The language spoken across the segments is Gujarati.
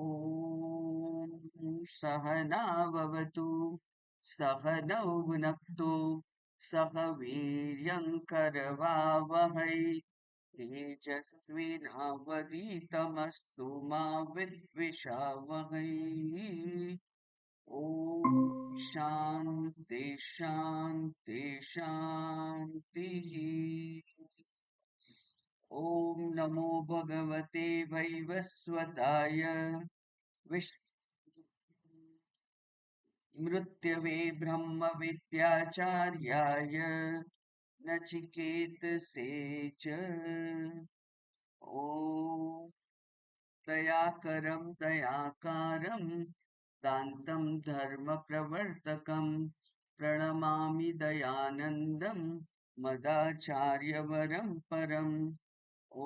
ॐ सहनाववतु सहनौ भुनक्तु सह वीर्यङ्करवावहै तेजस्विनावधीतमस्तु मा विद्विषावहै। ॐ शान्ति शान्ति शान्तिः। ॐ नमो भगवते वैवस्वताय विश् मृत्यवे ब्रह्म विद्याचार्याय नचिकेतसे च ॐ दयाकरं दयाकारं दान्तं धर्मप्रवर्तकं प्रणमामि दयानन्दं मदाचार्यवरं परम् ॐ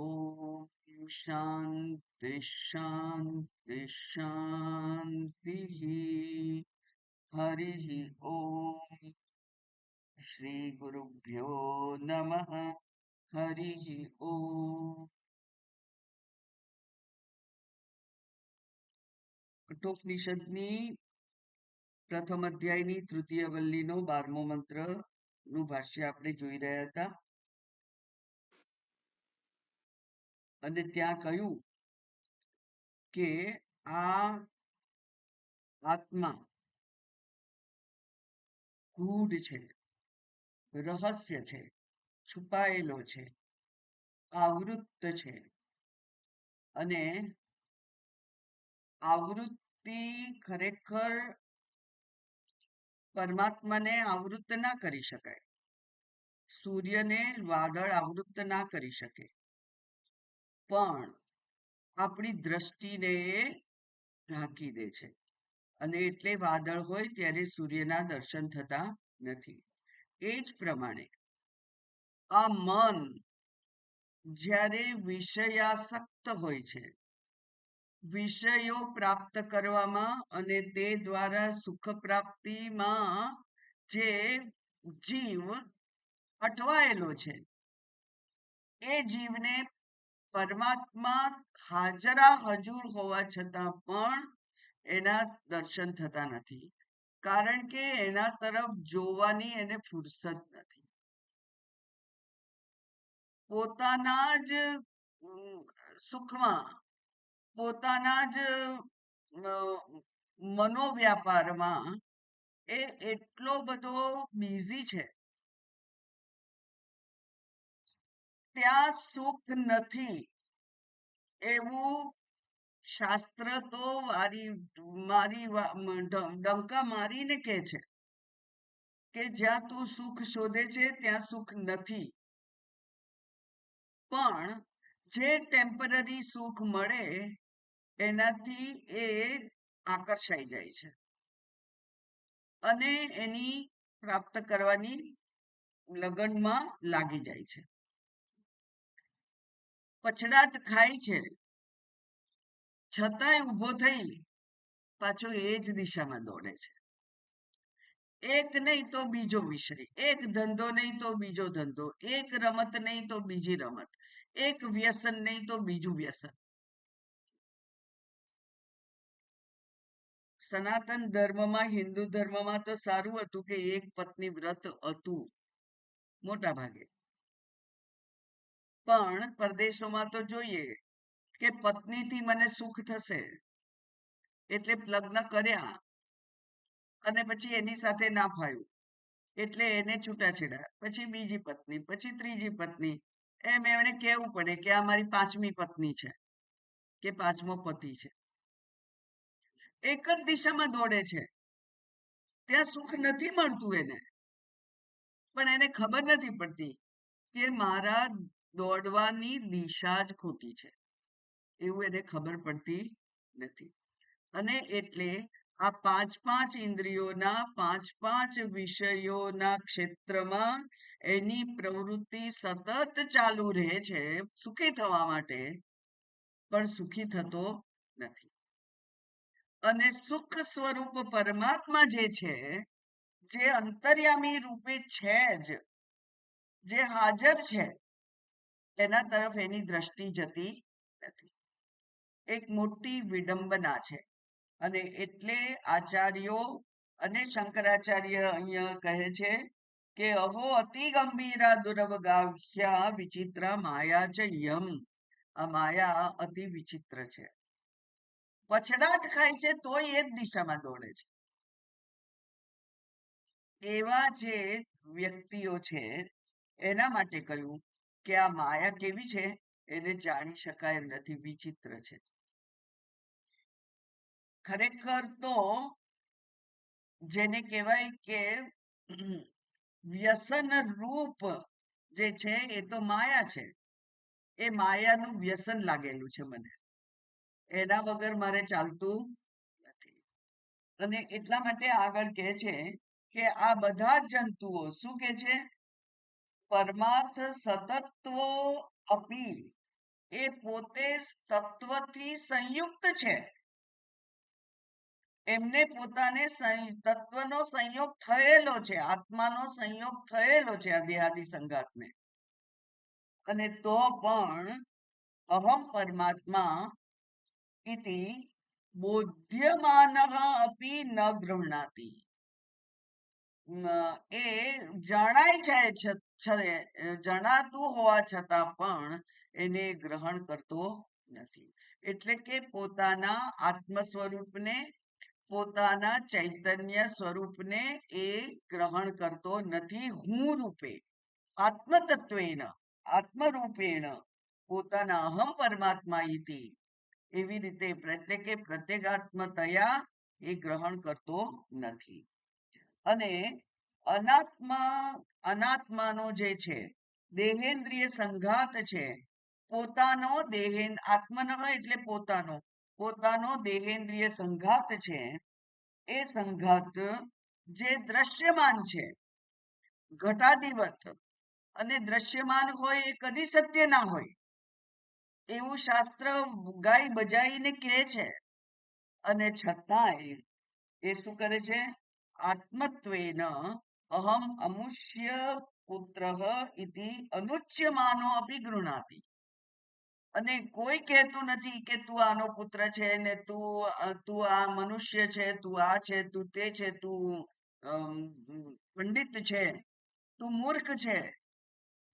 शान्ति शान्ति शान्तिः। हरिः ॐ श्रीगुरुभ्यो नमः। हरिः ॐ કઠોપનિષદની પ્રથમ અધ્યાયની તૃતીય વલ્લીનો 12મો મંત્ર નું ભાષ્ય આપણે જોઈ રહ્યા હતા અને ત્યાં કહ્યું કે આ આત્મા ગૂઢ છે, રહસ્ય છે, છુપાયેલો છે, આવૃત્ત છે અને આવૃત્તિ ખરેખર પરમાત્માને આવૃત્ત ના કરી શકાય. સૂર્યને વાદળ આવૃત્ત ના કરી શકે, પણ આપણી દ્રષ્ટિને એ ઢાંકી દે છે અને એટલે વાદળ હોય ત્યારે સૂર્યના દર્શન થતા નથી. એ જ પ્રમાણે આ મન જ્યારે વિષયાસક્ત હોય છે, વિષયો પ્રાપ્ત કરવામાં અને તે દ્વારા સુખ પ્રાપ્તિમાં જે જીવ અટવાયેલો છે, એ જીવને પરમાત્મા હાજરા હજુર હોવા છતાં પણ એના દર્શન થતા નથી, કારણ કે એના તરફ જોવાની એને ફુરસત નથી. પોતાના જ સુખમાં, પોતાના જ મનોવ્યાપારમાં એ એટલો બધો બિઝી છે, ત્યાં સુખ નથી એવું શાસ્ત્ર તો ડંકા મારીને કહે છે કે જ્યાં તું સુખ શોધે છે ત્યાં સુખ નથી. પણ જે ટેમ્પરરી સુખ મળે એનાથી એ આકર્ષાઈ જાય છે અને એની પ્રાપ્ત કરવાની લગનમાં લાગી જાય છે. પછડાટ ખાય છે છતાંય ઊભો થઈ પાછો એ જ દિશામાં દોડે છે. એક નહીં તો બીજો વિષય, એક ધંધો નહીં તો બીજો ધંધો, એક રમત નહીં તો બીજી રમત, એક વ્યસન નહીં તો બીજું વ્યસન. સનાતન ધર્મમાં, હિન્દુ ધર્મમાં તો સારું હતું કે એક પત્ની વ્રત હતું મોટા ભાગે, પણ પરદેશોમાં તો જોઈએ કે પત્નીથી મને સુખ થશે એટલે લગ્ન કર્યા અને પછી એની સાથે ના ફાયું એટલે એને છૂટાછેડા, પછી બીજી પત્ની, પછી ત્રીજી પત્ની, એમ એમણે કહેવું પડે કે આ મારી પાંચમી પત્ની છે કે પાંચમો પતિ છે. એક જ દિશામાં દોડે છે, ત્યાં સુખ નથી મળતું એને, પણ એને ખબર નથી પડતી કે મારા દોડવાની દિશા જ ખોટી છે, એવું એને ખબર પડતી નથી. અને એટલે આ પાંચ પાંચ ઇન્દ્રિયોના પાંચ પાંચ વિષયોના ક્ષેત્રમાં એની પ્રવૃત્તિ સતત ચાલુ રહે છે સુખી થવા માટે, પણ સુખી થતો નથી. અને સુખ સ્વરૂપ પરમાત્મા જે છે, જે અંતર્યામી રૂપે છે જ, જે હાજર છે, એના તરફ એની દ્રષ્ટિ જતી નથી. એક મોટી વિડંબના છે. અને એટલે આચાર્યો અને શંકરાચાર્ય અહીંયા કહે છે કે અહો અતિ ગંભીરા દુરવગાહ્યા વિચિત્ર માયા ચ યમ. આ માયા અતિ વિચિત્ર છે. પછડાટ ખાય છે તોય એ જ દિશામાં દોડે છે. એવા જે વ્યક્તિઓ છે એના માટે કહ્યું કે આ માયા કેવી છે એને જાણી શકાય એમ નથી, વિચિત્ર છે. ખરેખર તો જેને કહેવાય કે વ્યસન રૂપ જે છે એ તો માયા છે. એ માયાનું વ્યસન લાગેલું છે મને, એના વગર મારે ચાલતું નથી. અને એટલા માટે આગળ કહે છે કે આ બધા જંતુઓ શું કે છે, પરમાર્થ સતત્વો અપી, એ પોતે તત્વથી સંયુક્ત છે. એમને પોતાને તત્વનો સંયોગ થયેલો છે, આત્માનો સંયોગ થયેલો છે આ દેહાદિ સંગાતને. અને તો પણ અહમ પરમાત્મા ઇતિ બોધ્યમાનઃ અપી ન ગૃહણાતિ. એ જણાય જાય છે, જણાતું હોવા છતાં પણ એને ગ્રહણ કરતો નથી. એટલે કે પોતાના આત્મ સ્વરૂપને, પોતાના ચૈતન્ય સ્વરૂપને એ ગ્રહણ કરતો નથી. હું રૂપે આત્મ તત્વેન, આત્મરૂપેણ પોતાના અહમ પરમાત્મા ઇતિ એવી રીતે એટલે કે પ્રત્યેગાત્મતયા એ ગ્રહણ કરતો નથી. અને અનાત્માનો જે છે દેહેન્દ્રિય સંઘાત છે, પોતાનો આત્મન એટલે પોતાનો દેહેન્દ્રિય સંઘાત છે. એ સંઘાત જે દ્રશ્યમાન છે ઘટાદિવત, અને દ્રશ્યમાન હોય એ કદી સત્ય ના હોય એવું શાસ્ત્ર ગાય બજાઈને કહે છે. અને છતાંય એ શું કરે છે, આત્મત્વેન અહમ અમુષ્ય પુત્ર ઇતિ અનુચ્યમાનો અપી ગૃણાતિ. અને કોઈ કહેતું નથી કે તું આનો પુત્ર છે ને તું આ મનુષ્ય છે, તું આ છે, તું તે છે, તું પંડિત છે, તું મૂર્ખ છે,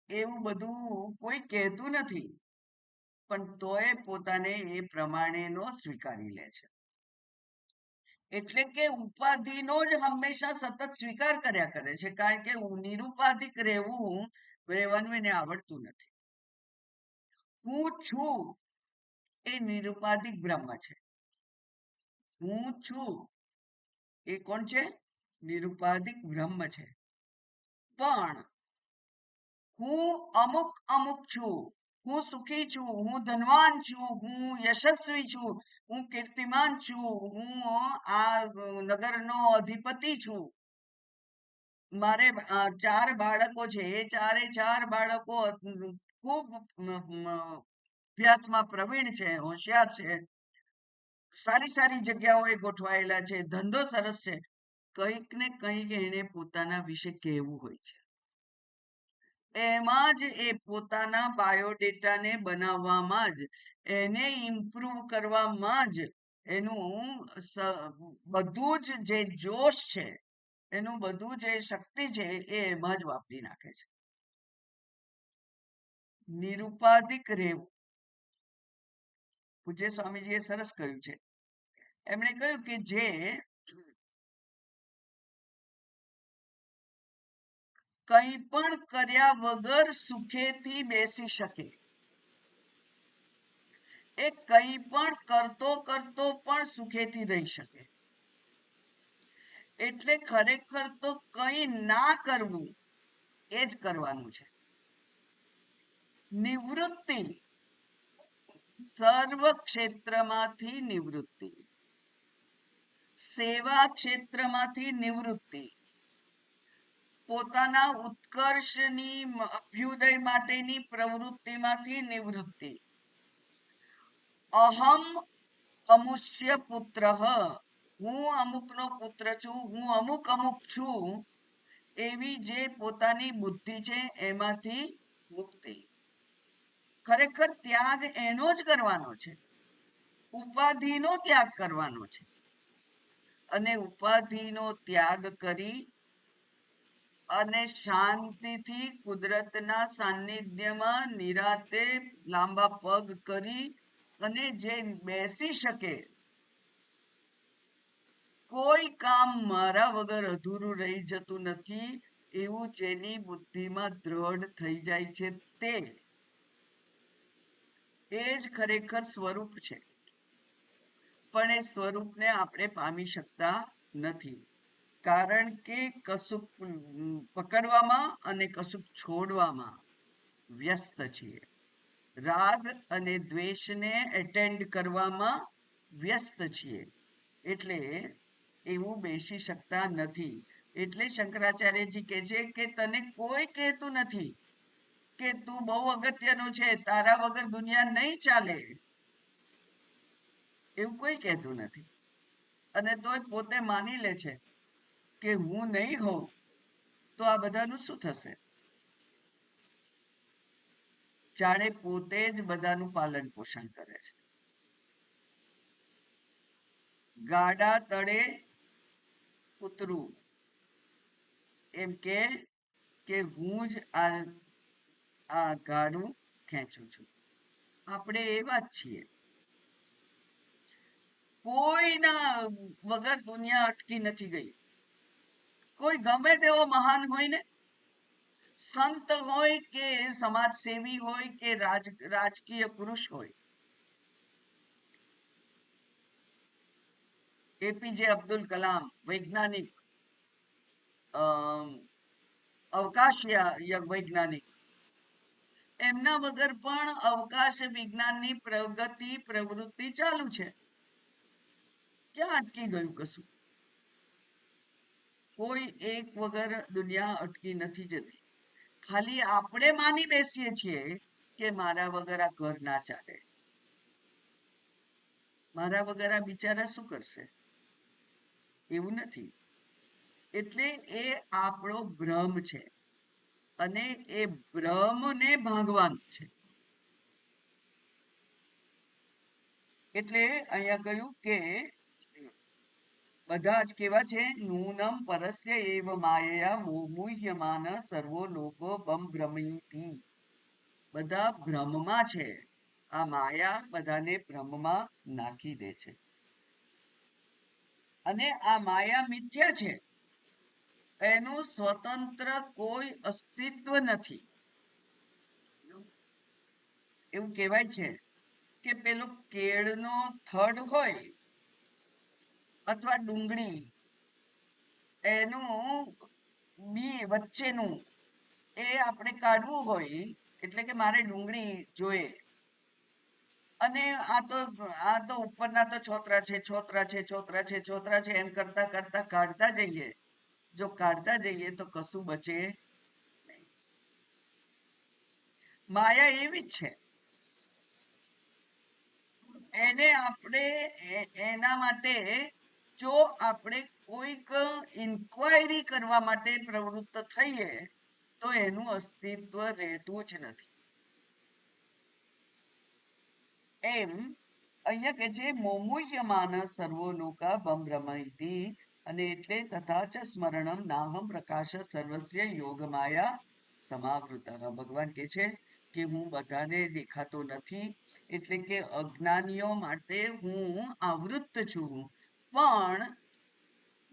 એવું બધું કોઈ કહેતું નથી. પણ તોય પોતાને એ પ્રમાણેનો સ્વીકારી લે છે. એટલે કે ઉપાધિનો જ હંમેશા સતત સ્વીકાર કર્યા કરે છે, કારણ કે નિરુપાધિક રહેવાનું એને આવડતું નથી. હું છું એ નિરુપાધિક બ્રહ્મ છે. હું છું એ કોણ છે, નિરુપાધિક બ્રહ્મ છે. પણ હું અમુક અમુક છું, હું સુખી છું, હું ધનવાન છું, હું યશસ્વી છું, હું કીર્તિમાન છું, હું આ નગરનો અધિપતિ છું, મારે 4 બાળકો છે, એ ચાર બાળકો ખૂબ અભ્યાસમાં પ્રવીણ છે, હોશિયાર છે, સારી સારી જગ્યાઓએ ગોઠવાયેલા છે, ધંધો સરસ છે. કંઈક ને કંઈક એને પોતાના વિશે કહેવું હોય છે. એમાં જ એ પોતાના બાયોડેટાને બનાવવામાં જ, એને ઇમ્પ્રુવ કરવામાં જ એનું બધું જ જે જોશ છે, એનું બધું જે શક્તિ છે એ એમાં જ વાપરી નાખે છે. નિરુપાધિક રહેવું, પૂજ્ય સ્વામીજીએ સરસ કહ્યું છે. એમણે કહ્યું કે જે કંઈ પણ કર્યા વગર સુખેથી બેસી શકે, એ કંઈ પણ કરતો કરતો પણ સુખેથી રહી શકે. એટલે ખરેખર તો કંઈ ના કરવું એ જ કરવાનું છે. નિવૃત્તિ, સર્વ ક્ષેત્રમાંથી નિવૃત્તિ, સેવા ક્ષેત્રમાંથી નિવૃત્તિ, પોતાના ઉત્કર્ષની અભ્યુદય માટેની પ્રવૃત્તિમાંથી નિવૃત્તિ, અહમ અમુષ્ય પુત્ર, હું અમુકનો પુત્ર છું, હું અમુક અમુક છું, એવી જે પોતાની બુદ્ધિ છે એમાંથી મુક્તિ. ખરેખર ત્યાગ એનો જ કરવાનો છે. ઉપાધિનો ત્યાગ કરવાનો છે અને ઉપાધિનો ત્યાગ કરી અને શાંતિથી કુદરતના સાનિધ્યમાં નિરાતે લાંબા પગ કરી અને જે બેસી શકે, કોઈ કામ મારા વગર અધૂરું રહી જતું નથી એવું જેની બુદ્ધિમાં દ્રઢ થઈ જાય છે, તે જ ખરેખર સ્વરૂપ છે. પણ એ સ્વરૂપને આપણે પામી શકતા નથી, કારણ કે કશુંક પકડવામાં અને કશુંક છોડવામાં વ્યસ્ત છીએ. રાગ અને દ્વેષને એટેન્ડ કરવામાં વ્યસ્ત છીએ, એટલે એવું બેસી શકતા નથી. એટલે શંકરાચાર્યજી કહે છે કે તને કોઈ કહેતું નથી કે તું બહુ અગત્યનું છે, તારા વગર દુનિયા નહીં ચાલે, એવું કોઈ કહેતું નથી. અને તોય પોતે માની લે છે કે હું નહીં હોઉં તો આ બધાનું શું થશે? જાણે પોતે જ બધાનું પાલન પોષણ કરે છે. ગાડા તળે કૂતરું એમ કે હું જ આ ગાડું ખેંચું છું. આપણે એવા જ છીએ. કોઈના વગર દુનિયા અટકી નથી ગઈ. કોઈ ગમે તેવો મહાન હોય ને, સંત હોય કે સમાજ સેવી હોય કે રાજકીય પુરુષ હોય, એપીજે અબ્દુલ કલામ વૈજ્ઞાનિક, અવકાશીય વૈજ્ઞાનિક, એમના વગર પણ અવકાશ વિજ્ઞાનની પ્રગતિ પ્રવૃત્તિ ચાલુ છે. ક્યાં અટકી ગયું કશું? કોઈ એક વગર દુનિયા અટકી નથી જતી. ખાલી આપણે માની બેસીએ છીએ કે મારા વગર આ ઘર ના ચાલે, મારા વગર આ બિચારા શું કરશે? એવું નથી. એટલે એ આપણો ભ્રમ છે અને એ ભ્રમને ભાંગવાનું છે. એટલે અહીંયા કહ્યું કે બધા જ કેવા છે, નૂનમ પરસ્ય એવ માયયા મુહ્યમાન સર્વો લોકો બમ ભ્રમિતિ. બધા ભ્રમમાં છે. આ માયા બધાને ભ્રમમાં નાખી દે છે અને આ માયા મિથ્યા છે. એનું સ્વતંત્ર કોઈ અસ્તિત્વ નથી. એવું કહેવાય છે કે પેલું કેળનો થડ હોય અથવા ડુંગળી, એનું બી વચ્ચેનું એ આપણે કાઢવું હોય, એટલે કે મારે ડુંગળી જોઈએ અને આ તો ઉપરના તો છોતરા છે, છોતરા છે, છોતરા છે, છોતરા છે, એમ કરતા કરતા કાઢતા જઈએ. જો કાઢતા જઈએ તો કશું બચે નહીં. માયા એવી જ છે. એને આપણે એના માટે જો આપણે કોઈક ઇન્ક્વાયરી કરવા માટે પ્રવૃત્ત થઈએ તો એનું અસ્તિત્વ રહેતું જ નથી. એમ અહીંયા કે છે મોમુહ્યમાન સર્વો લોકા બમ્બ્રમૈતિ, અને એટલે તથા ચ સ્મરણમ નાહમ પ્રકાશ સર્વસ્ય યોગમાયા સમાવૃત. ભગવાન કે છે કે હું બધાને દેખાતો નથી, એટલે કે અજ્ઞાનીઓ માટે હું આવૃત્ત છું, પણ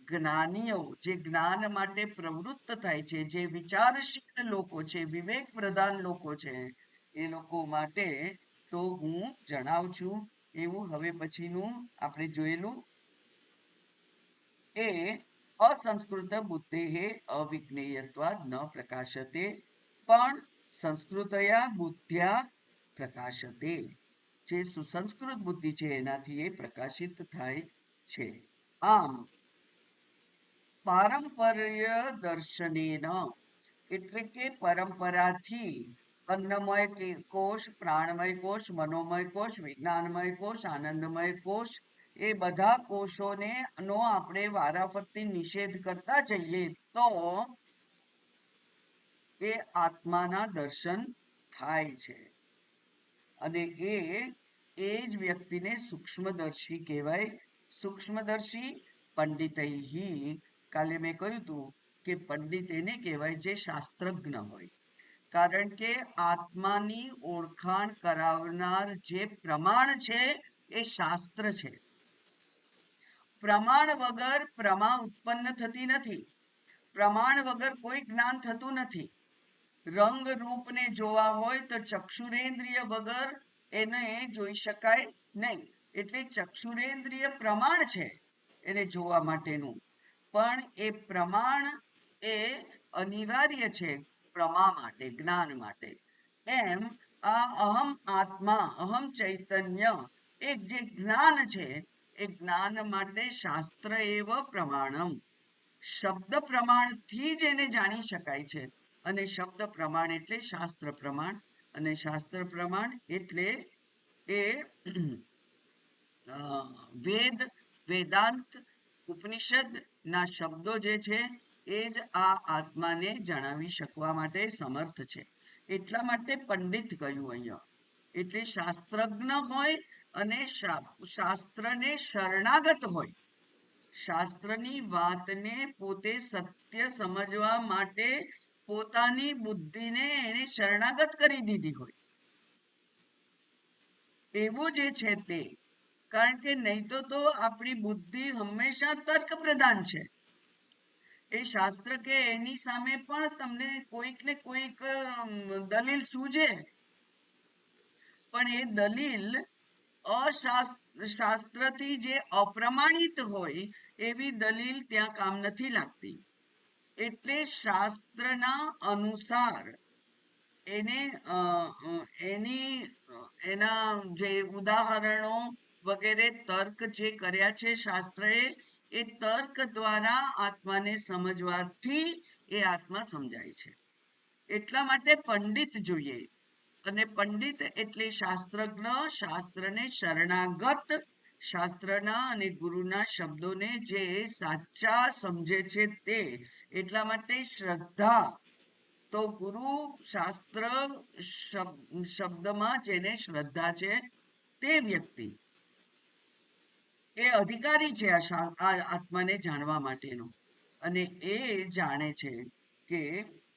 જ્ઞાનીઓ જે જ્ઞાન માટે પ્રવૃત્ત થાય છે, જે વિચારશીલ લોકો છે, વિવેક પ્રધાન લોકો છે, એ લોકો માટે તો હું જણાવું છું. એવું હવે પછીનું આપણે જોયેલું એ અસંસ્કૃત બુદ્ધે અવિજ્ઞેયત્વાદ ન પ્રકાશતે, પણ સંસ્કૃતયા બુદ્ધ્યા પ્રકાશતે. જે સુસંસ્કૃત બુદ્ધિ છે એનાથી એ પ્રકાશિત થાય છે. આમ પારંપર્ય દર્શનેન, એટલે કે પરંપરાથી અન્નમય કોષ, પ્રાણમય કોષ, મનોમય કોષ, વિજ્ઞાનમય કોષ, આનંદમય કોષ, એ બધા કોષોને નો આપણે વારાફરતી નિષેધ કરતા જઈએ તો એ આત્માના દર્શન થાય છે. અને એ એ જ વ્યક્તિને સૂક્ષ્મદર્શી કહેવાય. સૂક્ષ્મદર્શી પંડિતૈહી, કાલે મેં કહ્યું હતું કે પંડિત એને કહેવાય જે શાસ્ત્રજ્ઞ હોય. કારણ કે આત્માની ઓળખાણ કરાવનાર જે પ્રમાણ છે એ શાસ્ત્ર છે. પ્રમાણ વગર પ્રમા ઉત્પન્ન થતી નથી. પ્રમાણ વગર કોઈ જ્ઞાન થતું નથી. રંગ રૂપને જોવા હોય તો ચક્ષુરેન્દ્રિય વગર એને જોઈ શકાય નહીં. એટલે ચક્ષુરેન્દ્રિય પ્રમાણ છે એને જોવા માટેનું, પણ એ પ્રમાણ એ અનિવાર્ય છે પ્રમા માટે, જ્ઞાન માટે. એમ આ અહમ આત્મા, અહમ ચૈતન્ય, એ જે જ્ઞાન છે એ જ્ઞાન માટે શાસ્ત્ર એવ પ્રમાણમ, શબ્દ પ્રમાણથી જ એને જાણી શકાય છે. અને શબ્દ પ્રમાણ એટલે શાસ્ત્ર પ્રમાણ, અને શાસ્ત્ર પ્રમાણ એટલે એ વેદ, વેદાંત, ઉપનિષદ ના શબ્દો જે છે એ જ આ આત્માને જણાવી શકવા માટે સમર્થ છે. એટલા માટે પંડિત કહ્યું અહીંયા. એટલે શાસ્ત્રજ્ઞ હોય અને શાસ્ત્રને શરણાગત હોય. શાસ્ત્રની વાતને પોતે સત્ય સમજવા માટે પોતાની બુદ્ધિને એને શરણાગત કરી દીધી હોય, એવું જે છે તે. કારણ કે નહીં તો આપણી બુદ્ધિ હંમેશા તર્ક પ્રધાન છે. એ શાસ્ત્ર કે એની સામે પણ તમને કોઈક ને કોઈક દલીલ સૂજે, પણ એ દલીલ શાસ્ત્રથી જે અપ્રમાણિત હોય એવી દલીલ ત્યાં કામ નથી લાગતી. એટલે શાસ્ત્રના અનુસાર એને એના જે ઉદાહરણો વગેરે તર્ક જે કર્યા છે શાસ્ત્રએ, એ તર્ક દ્વારા આત્માને સમજવાથી એ આત્મા સમજાય છે. એટલા માટે પંડિત જોઈએ. અને પંડિત એટલે શાસ્ત્રજ્ઞ, શાસ્ત્રને શરણાગત, શાસ્ત્રના અને ગુરુના શબ્દોને જે સાચા સમજે છે તે. એટલા માટે શ્રદ્ધા તો ગુરુ શાસ્ત્ર શબ્દમાં જેને શ્રદ્ધા છે તે વ્યક્તિ એ અધિકારી છે આ આત્માને જાણવા માટેનો. અને એ જાણે છે કે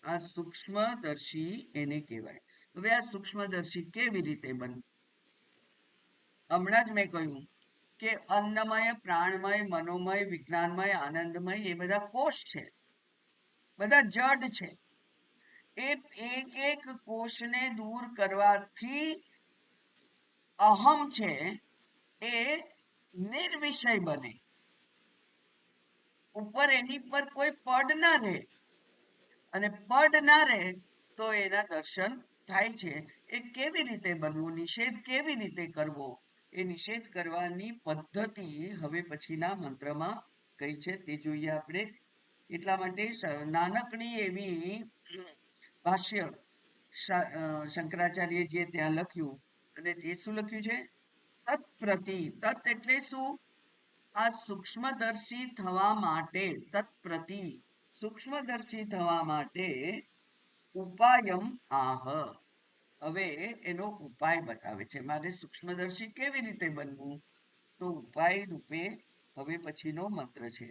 આ સૂક્ષ્મદર્શી એને કહેવાય. હવે આ સૂક્ષ્મદર્શી કેવી રીતે બને? હમણાં જ મેં કહ્યું કે અન્નમય, પ્રાણમય, મનોમય, વિજ્ઞાનમય, આનંદમય એ બધા કોષ છે, બધા જડ છે. એ એક એક કોષને દૂર કરવાથી અહમ છે એ નિર્વિષય બને. ઉપર એની પર કોઈ પડ ના રહે, અને પડ ના રહે તો એના દર્શન થાય છે. એ કેવી રીતે બનવું, નિષેધ કેવી રીતે કરવો, એ નિષેધ કરવાની પદ્ધતિ હવે પછીના મંત્રમાં કઈ છે તે જોઈએ આપણે. એટલા માટે નાનકડી એવી ભાષ્ય શંકરાચાર્યજીએ ત્યાં લખ્યું, અને તે શું લખ્યું છે? તત્પ્રતિ, તત એટલે શું? આ સૂક્ષ્મદર્શી થવા માટે, તત્પ્રતિ સૂક્ષ્મદર્શી થવા માટે ઉપાયમ આહ, હવે એનો ઉપાય બતાવે છે. મારે સૂક્ષ્મદર્શી કેવી રીતે બનવું, તો ઉપાય રૂપે હવે પછીનો મંત્ર છે.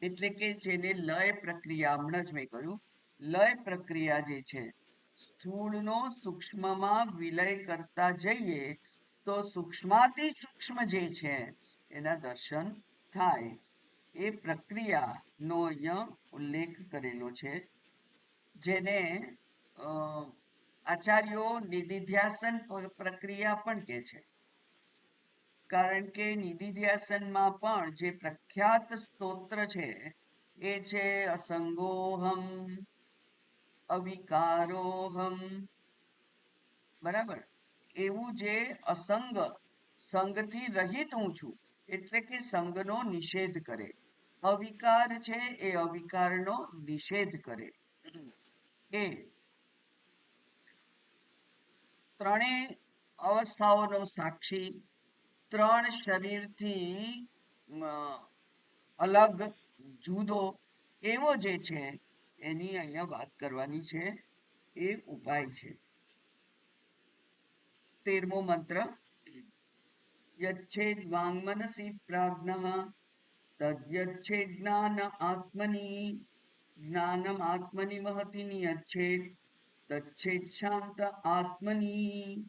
એટલે કે જેને લય પ્રક્રિયા, હમણાં જ મેં કહ્યું, લય પ્રક્રિયા જે છે, સ્થૂળનો સૂક્ષ્મમાં વિલય કરતા જઈએ તો સૂક્ષ્માતિ સૂક્ષ્મ જે છે એના દર્શન થાય. એ પ્રક્રિયાનો અહીંયા ઉલ્લેખ કરેલો છે, જેને આચાર્યો નિધિધ્યાસન પ્રક્રિયા પણ કહે છે. કારણ કે નિધિધ્યાસનમાં પણ જે પ્રખ્યાત સ્તોત્ર છે એ છે અસંગોહમ, અવિકારોહમ, બરાબર. એવું જે અસંગ, સંગથી રહિત હું છું, એટલે કે સંગનો નિષેધ કરે. અવિકાર છે એ અવિકારનો નિષેધ કરે. એ ત્રણેય અવસ્થાઓનો સાક્ષી, ત્રણ શરીરથી અલગ, જુદો એવો જે છે એની અહીંયા વાત કરવાની છે. એ ઉપાય છે. 13મો મંત્ર. યચ્છેદ વાંગમનસી પ્રાજ્ઞઃ તદ્યચ્છેદ જ્ઞાન આત્મની જ્ઞાનમ આત્મની મહતિ નિયચ્છેદ તચ્છેદ શાંત આત્મની.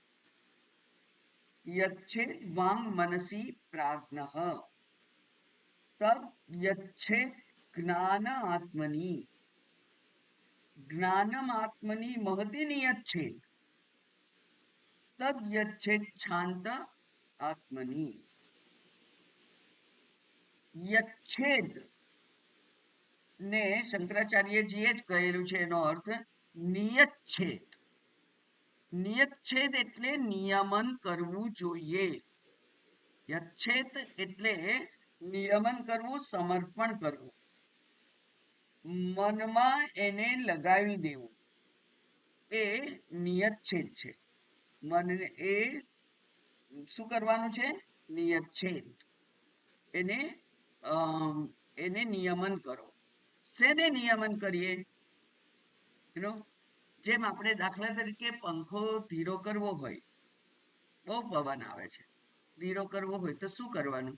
યચ્છેદ વાંગમનસી પ્રાજ્ઞઃ તદ્યચ્છેદ જ્ઞાન આત્મની જ્ઞાનમ આત્મની મહતિ નિયચ્છેદ તદ્યચ્છેદ શાંત આત્મની. યચ્છેદ ને શંકરાચાર્યજીએ જ કહેલું છે, એનો અર્થ નિયચ્છેદ. નિયચ્છેદ એટલે નિયમન કરવું જોઈએ. યચ્છેદ એટલે નિયમન કરવું, સમર્પણ કરવું, મનમાં એને લગાવી દેવું, એ નિયચ્છેદ છે. મનને એ શું કરવાનું છે? નિયચ્છેદ. એને નિયમન કરો. શેને નિયમન કરીએ? જેમ આપણે દાખલા તરીકે પંખો ધીરો કરવો હોય, બહુ પવન આવે છે, ધીરો કરવો હોય તો શું કરવાનું?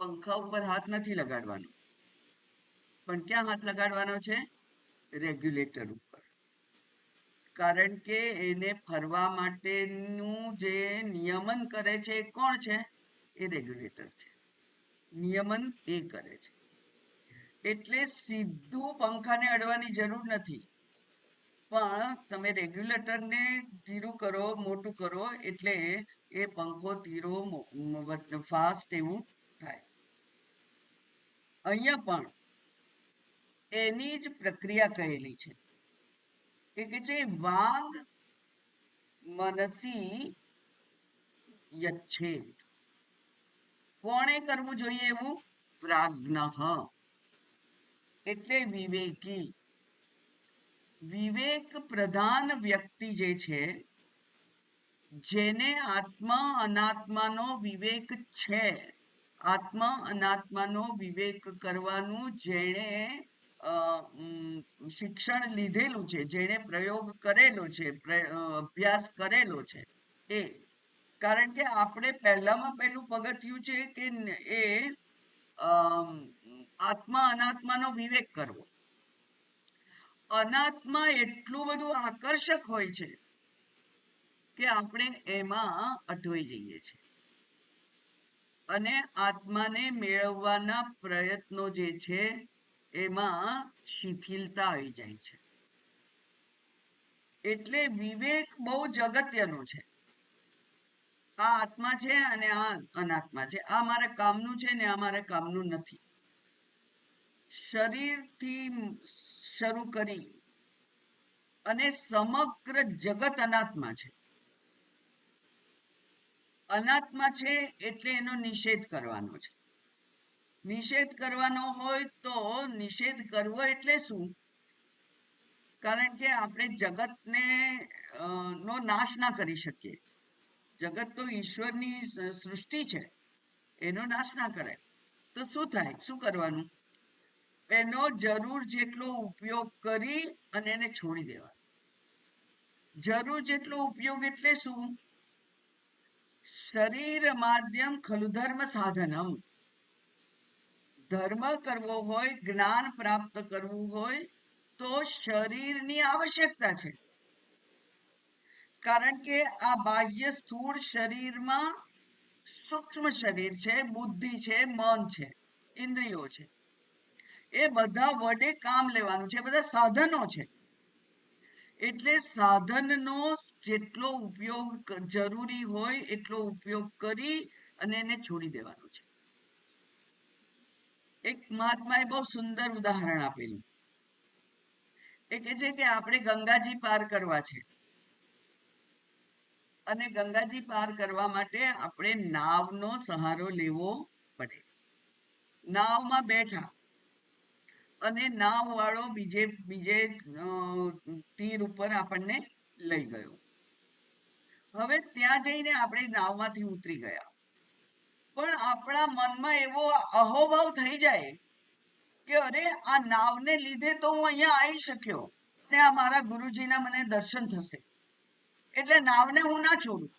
પંખા ઉપર હાથ નથી લગાડવાનો, પણ ક્યાં હાથ લગાડવાનો છે? રેગ્યુલેટર ઉપર. કારણ કે એને ફરવા માટેનું જે નિયમન કરે છે એ કોણ છે? એ રેગ્યુલેટર છે. નિયમન એ કરે છે. એટલે સીધું પંખાને અડવાની જરૂર નથી, પણ તમે રેગ્યુલેટરને ધીરું કરો, મોટું કરો, એટલે એ પંખો ધીરો ફાસ્ટ એવું થાય. અહીંયા પણ એની જ પ્રક્રિયા કહેલી છે. એ કે છે વાંગ મનસી યચ્છેદ. કોણે કરવું જોઈએ એવું? પ્રાજ્ઞઃ એટલે વિવેકી. વિવેક પ્રધાન વ્યક્તિ જે છે, જેને આત્મા અનાત્માનો વિવેક છે, આત્મા અનાત્માનો વિવેક કરવાનું જેણે શિક્ષણ લીધેલું છે, જેણે પ્રયોગ કરેલો છે, અભ્યાસ કરેલો છે, એ. કારણ કે આપણે પહેલામાં પહેલું પગથિયું છે કે એ આત્મા અનાત્માનો વિવેક કરવો. અનાત્મા એટલું બધું આકર્ષક હોય છે કે આપણે એમાં અટવાઈ જઈએ છીએ, અને આત્માને મેળવવાના પ્રયત્નો જે છે એમાં શિથિલતા આવી જાય છે. એટલે વિવેક બહુ અગત્યનો છે. આ આત્મા છે અને આ અનાત્મા છે, આ મારા કામનું છે ને આ મારા કામનું નથી. શરીરથી શરૂ કરી અને સમગ્ર જગત અનાત્મા છે. અનાત્મા છે એટલે એનો નિષેધ કરવાનો છે. નિષેધ કરવાનો હોય તો નિષેધ કરવો એટલે શું? કારણ કે આપણે જગતને નો નાશ ના કરી શકીએ. જગત તો ઈશ્વરની સૃષ્ટિ છે, એનો નાશ ના કરાય. તો શું થાય? શું કરવાનું? એનો જરૂર જેટલો ઉપયોગ કરી અને એને છોડી દેવાનો. જરૂર જેટલો ઉપયોગ એટલે શું? શરીર માધ્યમ ખલુ ધર્મ સાધનમ. ધર્મ કરવો હોય, જ્ઞાન પ્રાપ્ત કરવું હોય તો શરીરની આવશ્યકતા છે. કારણ કે આ બાહ્ય સ્થૂળ શરીરમાં સૂક્ષ્મ શરીર છે, બુદ્ધિ છે, મન છે, ઇન્દ્રિયો છે, એ બધા વડે કામ લેવાનું છે, બધા સાધનો છે. એટલે સાધનનો જેટલો ઉપયોગ જરૂરી હોય એટલો ઉપયોગ કરી અને એને છોડી દેવાનો છે. એક મહાત્માએ બહુ સુંદર ઉદાહરણ આપેલું. એ કહે છે કે આપણે ગંગાજી પાર કરવા છે, અને ગંગાજી પાર કરવા માટે આપણે નાવનો સહારો લેવો પડે. નાવમાં બેઠા અને નાવ વાળો બીજે તીર ઉપર આપણને લઈ ગયો. હવે ત્યાં જઈને આપણે નાવમાંથી ઉતરી ગયા, પણ આપણા મનમાં એવો અહોભાવ થઈ જાય કે અરે આ નાવને લીધે તો હું અહીંયા આવી શક્યો ને આ મારા ગુરુજીના મને દર્શન થશે, એટલે નાવને હું ના છોડું.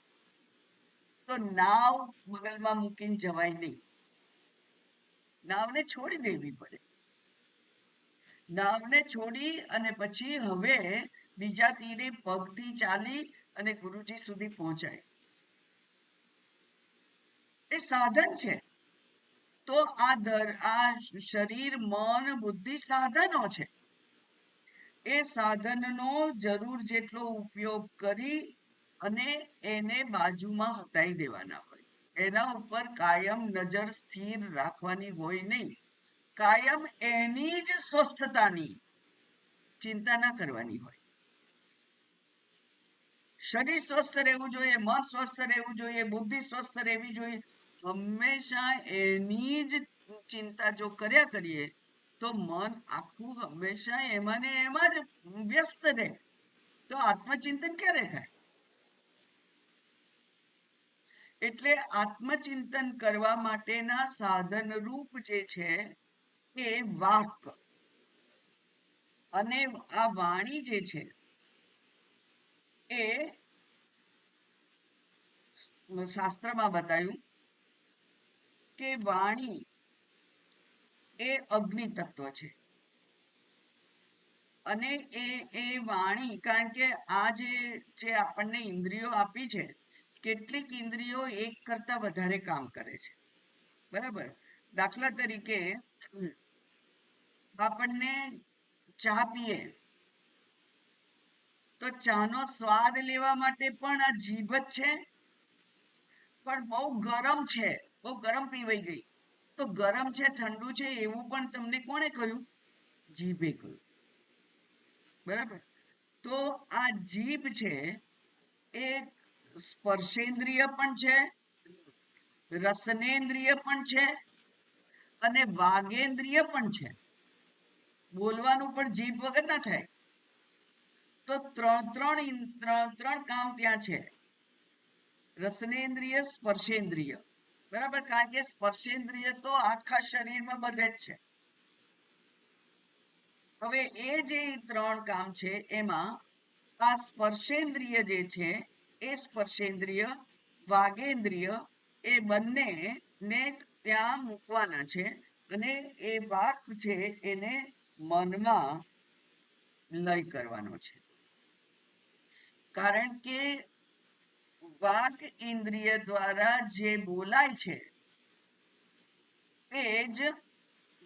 તો નાવ બગલમાં મૂકીને જવાય નહીં. નાવને છોડી દેવી પડે. નાવને છોડી અને પછી હવે બીજા તીરે પગથી ચાલી અને ગુરુજી સુધી પહોંચાય. એ સાધન છે. તો આ શરીર, મન, બુદ્ધિ સાધનો છે. એ સાધનનો જરૂર જેટલો ઉપયોગ કરી અને એને બાજુમાં હટાવી દેવાના હોય. એના ઉપર કાયમ નજર સ્થિર રાખવાની હોય નહીં. કાયમ એની જ સ્વસ્થતાની ચિંતા ના કરવાની હોય. શરીર સ્વસ્થ રહેવું જોઈએ, મન સ્વસ્થ રહેવું જોઈએ, બુદ્ધિ સ્વસ્થ રહેવી જોઈએ. હંમેશા એની જ ચિંતા જો કર્યા કરીએ તો મન આખું હંમેશા એમાં ને એમાં જ વ્યસ્ત રહે. તો આત્મચિંતન ક્યારે થાય? એટલે આત્મચિંતન કરવા માટેના સાધન રૂપ જે છે એ વાક અને આ વાણી જે છે એ શાસ્ત્રમાં બતાવ્યું કે વાણી એ અગ્નિ તત્વ છે. અને એ વાણી, કારણ કે આ જે આપણને ઇન્દ્રિયો આપી છે, કેટલીક ઇન્દ્રિયો એક કરતા વધારે કામ કરે છે. બરાબર. દાખલા તરીકે આપણને ચા પીએ તો ચાનો સ્વાદ લેવા માટે પણ આ જીભ જ છે. પણ બહુ ગરમ છે, બહુ ગરમ પીવાઈ ગઈ, તો ગરમ છે, ઠંડુ છે એવું પણ તમને કોણે કહ્યું? જીભે કહ્યું. બરાબર. તો આ જીભ છે એ સ્પર્શેન્દ્રિય પણ છે, રસનેન્દ્રિય પણ છે અને વાગેન્દ્રિય પણ છે. બોલવાનું પણ જીભ વગર ના થાય. તો ત્રણ કામ ત્યાં છે. રસનેન્દ્રિય, સ્પર્શેન્દ્રિય. બરાબર. કારણ કે સ્પર્શેન્દ્રિય તો આખા શરીરમાં બધે જ છે. હવે એ જે ત્રણ કામ છે એમાં આ સ્પર્શેન્દ્રિય જે છે એ સ્પર્શેન્દ્રિય, વાગેન્દ્રિય, એ બંને ને ત્યાં મૂકવાના છે અને એ વાક છે એને મનમાં લય કરવાનો છે. કારણ કે વાક ઇન્દ્રિય દ્વારા જે બોલાય છે એ જ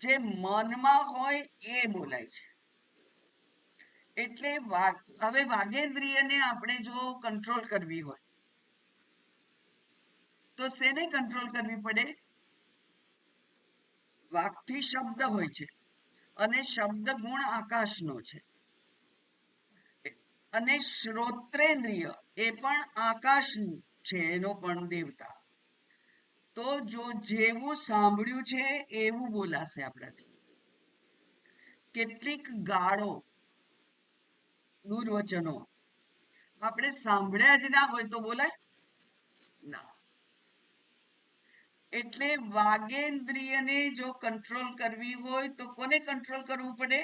જે મનમાં હોય એ બોલાય છે. એટલે હવે વાગેન્દ્રિયને આપણે જો કંટ્રોલ કરવી હોય તો શેને કંટ્રોલ કરવી પડે? વાકથી શબ્દ હોય છે અને શબ્દ ગુણ આકાશનો છે. અને શ્રોત્રેન્દ્રિય એ પણ આકાશ છે, એનો પણ દેવતા. તો જો જેવું સાંભળ્યું છે એવું બોલાશે આપણાથી. કેટલીક ગાળો, દુર્વચનો આપણે સાંભળ્યા જ ના હોય તો બોલાય ના. એટલે વાગેન્દ્રિયને જો કંટ્રોલ કરવી હોય તો કોને કંટ્રોલ કરવું પડે?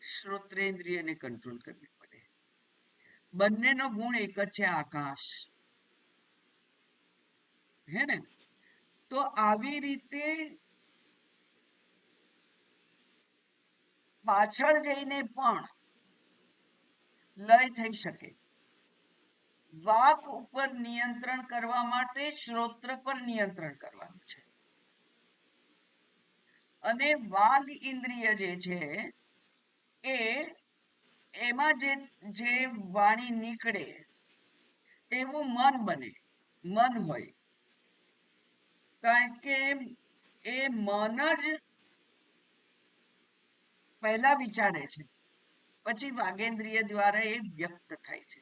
શ્રોત્રેન્દ્રિયને કંટ્રોલ કરવી પડે. બંનેનો ગુણ એક જ છે, આકાશ. હે ને? તો આવી રીતે પાછળ જઈને પણ લય થઈ શકે. વાક ઉપર નિયંત્રણ કરવા માટે શ્રોત્ર પર નિયંત્રણ કરવાનું છે. અને વાગ ઇન્દ્રિય જે છે એ એમાં જે વાણી નીકળે એવું મન બને, મન હોય. કારણ કે એ મન જ પહેલા વિચારે છે, પછી વાગેન્દ્રિય દ્વારા એ વ્યક્ત થાય છે.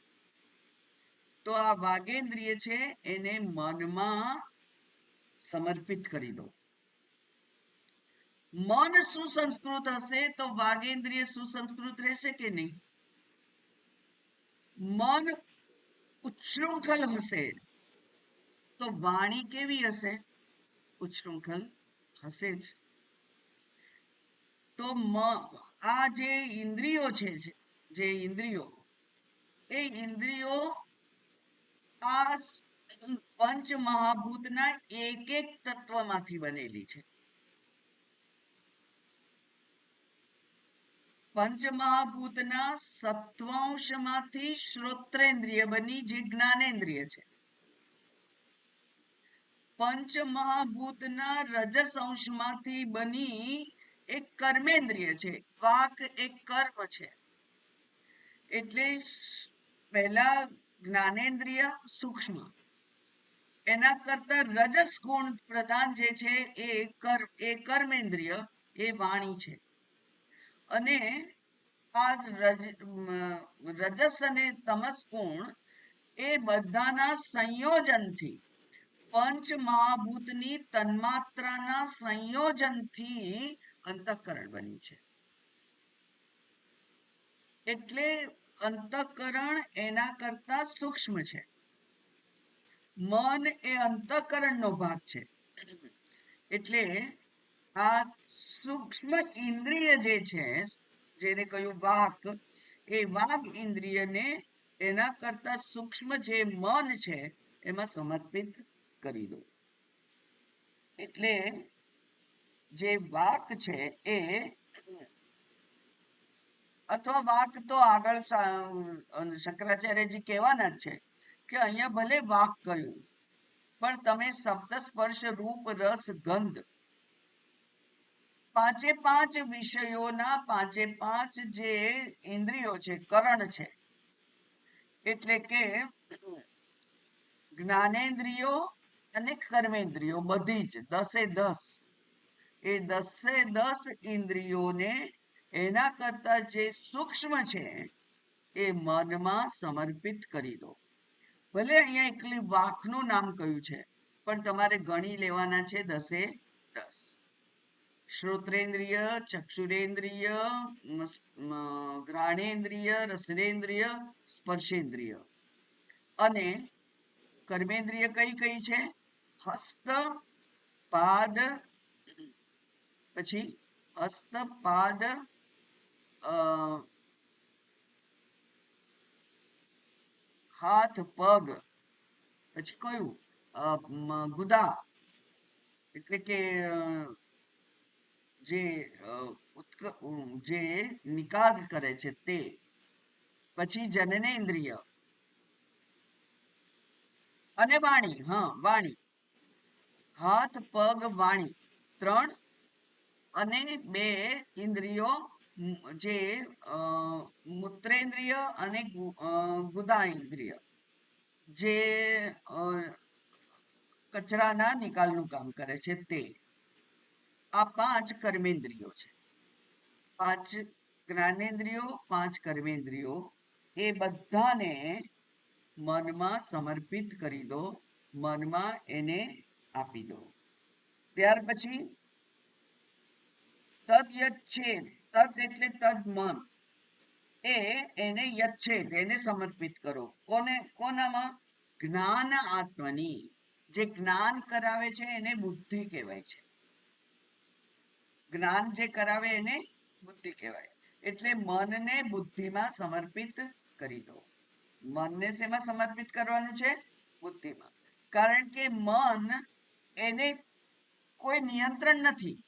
તો આ વાગેન્દ્રિય છે એને મનમાં સમર્પિત કરી દો. મન સુસંસ્કૃત હશે તો વાગેન્દ્રિય સુસંસ્કૃત રહેશે કે નહીં? મન ઉચ્છૃંખલ હશે તો વાણી કેવી હશે? ઉચ્છૃંખલ હશે જ. તો આ જે ઇન્દ્રિયો છે, જે ઇન્દ્રિયો, એ ઇન્દ્રિયો આ પંચમહાભૂતના એક એક તત્વમાંથી બનેલી છે. પંચમહાભૂતના સત્વાંશમાંથી શ્રોત્રેન્દ્રિય બની, જે જ્ઞાનેન્દ્રિય છે. પંચમહાભૂતના રજસ અંશમાંથી બની એક કર્મેન્દ્રિય છે. વાક એક કર્મ છે. એટલે પહેલા જ્ઞાનેન્દ્રિય સૂક્ષ્મ, એના કરતા રજસ ગુણ પ્રધાન જે છે એ કર્મેન્દ્રિય, એ વાણી છે. અને આ રજસ અને તમસ ગુણ એ બધાના સંયોજનથી, પંચ મહાભૂતની તન્માત્રાના સંયોજનથી અંતઃકરણ બન્યું છે. એટલે અંતઃકરણ એના કરતા સૂક્ષ્મ છે. મન એ અંતઃકરણનો ભાગ છે. એટલે આ સૂક્ષ્મ ઇન્દ્રિય જે છે, જેને કહ્યું વાક, એ વાક ઇન્દ્રિયને એના કરતા સૂક્ષ્મ જે મન છે એમાં સમર્પિત કરી દો. એટલે જે વાક છે એ, અથવા વાક તો આગળ શંકરાચાર્યજી કહેવાના જ છે કે અહીંયા ભલે વાક કહ્યું, પણ તમે શબ્દ, સ્પર્શ, રૂપ, રસ, ગંધ, પાંચે પાંચ વિષયોના પાંચે પાંચ જે ઇન્દ્રિયો છે, કરણ છે, એટલે કે જ્ઞાનેન્દ્રિયો અને કર્મેન્દ્રિયો, બધી જ 10 એ 10 ઇન્દ્રિયોને એના કરતા જે સૂક્ષ્મ છે એ મનમાં સમર્પિત કરી દો. ભલે અહીંયા એકલી વાકનું નામ કહ્યું છે, પણ તમારે ગણી લેવાના છે 10. શ્રોત્રેન્દ્રિય, ચક્ષુરેન્દ્રિય, ઘ્રાણેન્દ્રિય, રસનેન્દ્રિય, સ્પર્શેન્દ્રિય. અને કર્મેન્દ્રિય કઈ કઈ છે? હસ્ત, પાદ, પછી હસ્ત, પાદ, હાથ, પગ, પછી કયું? ગુદા, એટલે કે જે નિકાલ કરે છે તે. પછી જનનેન્દ્રિય અને વાણી. વાણી, હાથ, પગ, વાણી 3, અને 2 ઇન્દ્રિયો, જે મૂત્રેન્દ્રિય અને ગુદા ઇન્દ્રિય, જે કચરાના નિકાલનું કામ કરે છે તે. આ 5 કર્મેન્દ્રિયો છે. 5 જ્ઞાનેન્દ્રિયો, 5 કર્મેન્દ્રિયો, એ બધાને મનમાં સમર્પિત કરી દો, મનમાં એને આપી દો. ત્યાર પછી તદ યચ્છેદ, તદ એટલે તદ મન, એને યચ્છેદ, એને સમર્પિત કરો. કોનામાં? જ્ઞાન આત્મની. જે જ્ઞાન કરાવે છે એને બુદ્ધિ કહેવાય છે. જ્ઞાન જે કરાવે એને બુદ્ધિ કહેવાય. એટલે મનને બુદ્ધિમાં સમર્પિત કરી દો. મનને શેમાં સમર્પિત કરવાનું છે? બુદ્ધિમાં. કારણ કે મન, એને કોઈ નિયંત્રણ નથી.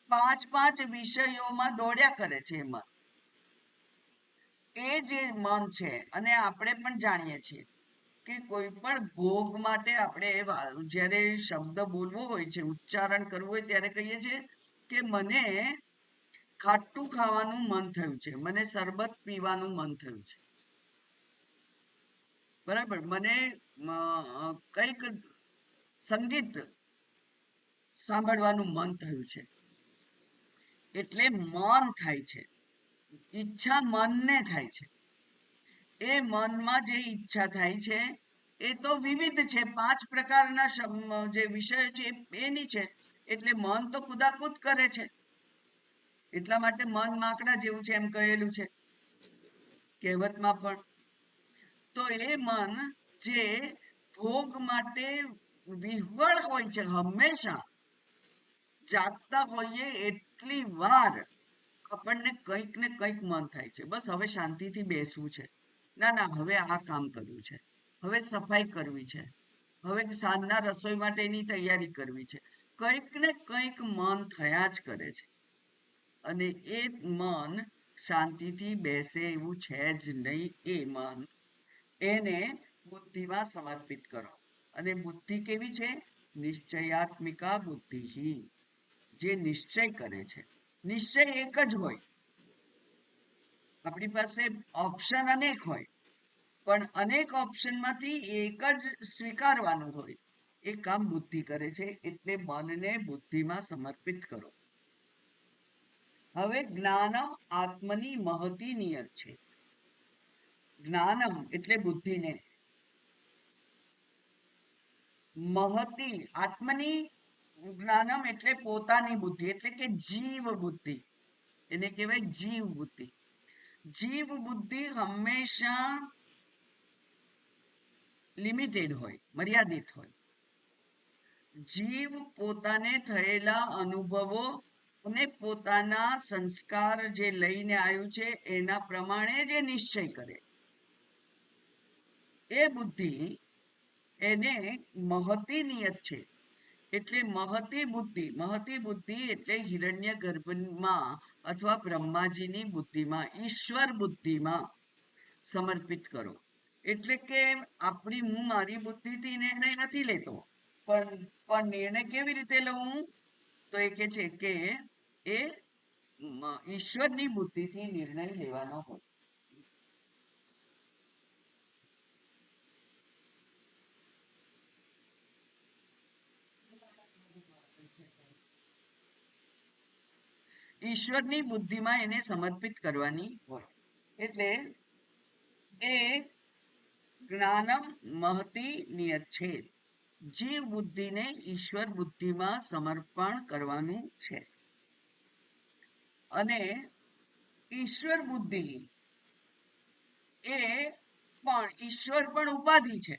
5 વિષયોમાં દોડ્યા કરે છે મન. એ જે મન છે, અને આપણે પણ જાણીએ છીએ કે કોઈ પણ ભોગ માટે આપણે જ્યારે શબ્દ બોલવો હોય છે, ઉચ્ચારણ કરવું હોય, ત્યારે કહીએ છીએ કે મને ખાટું ખાવાનું મન થયું છે, મને શરબત પીવાનું મન થયું છે, બરાબર, મને કંઈક સંગીત સાંભળવાનું મન થયું છે. એટલે મન થાય છે. ઈચ્છા મનને થાય છે. એ મનમાં જે ઈચ્છા થાય છે એ તો વિવિધ છે. 5 પ્રકારના જે વિષયો છે એની છે. એટલે મન તો કુદાકુદ કરે છે. એટલા માટે મન માકડા જેવું છે એમ કહેલું છે કહેવતમાં પણ. તો એ મન જે ભોગ માટે વિહ્વળ હોય છે, હંમેશા જાગતા હોઈએ એટલી વાર આપણને કંઈક ને કંઈક મન થાય છે, બસ હવે શાંતિથી બેસવું છે, ના હવે આ કામ કરવું છે, હવે સફાઈ કરવી છે, હવે સાંજના રસોઈ માટેની તૈયારી કરવી છે. કંઈક ને કંઈક મન થયા જ કરે છે અને એ મન શાંતિથી બેસે એવું છે જ નહીં. એ મન એને બુદ્ધિમાં સમર્પિત કરો. અને બુદ્ધિ કેવી છે? નિશ્ચયાત્મિકા બુદ્ધિ, જે નિશ્ચય કરે છે. નિશ્ચય એક જ હોય. આપણી પાસે ઓપ્શન અનેક હોય, પણ અનેક ઓપ્શનમાંથી એક જ સ્વીકારવાનું હોય. એ કામ બુદ્ધિ કરે છે. એટલે મનને બુદ્ધિમાં સમર્પિત કરો. હવે જ્ઞાનમ આત્મની મહતી નિયત છે. જ્ઞાનમ એટલે બુદ્ધિને, મહતી આત્મની જ્ઞાનમ એટલે પોતાની બુદ્ધિ, એટલે કે જીવ બુદ્ધિ. એને કહેવાય જીવ બુદ્ધિ. જીવ બુદ્ધિ હંમેશા લિમિટેડ હોય, મર્યાદિત હોય. જીવ પોતાને થયેલા અનુભવો અને પોતાના સંસ્કાર જે લઈને આવ્યું છે એના પ્રમાણે જે નિશ્ચય કરે. એ બુદ્ધિ એને મહતી નિયત છે. એટલે મહતી બુદ્ધિ એટલે હિરણ્ય ગર્ભમાં અથવા બ્રહ્માજીની બુદ્ધિમાં, ઈશ્વર બુદ્ધિમાં સમર્પિત કરો. એટલે કે હું મારી બુદ્ધિથી નિર્ણય નથી લેતો, પણ નિર્ણય કેવી રીતે લઉં? તો એ કે છે કે એ ઈશ્વરની બુદ્ધિથી નિર્ણય લેવાનો હોય. ઈશ્વરની બુદ્ધિમાં એને સમર્પિત કરવાની હોય. એટલે એ જ્ઞાનમ મહતી નિયત છે. જીવ બુદ્ધિને ઈશ્વર બુદ્ધિમાં સમર્પણ કરવાનું છે. અને ઈશ્વર બુદ્ધિ એ પણ ઈશ્વર પણ ઉપાધિ છે.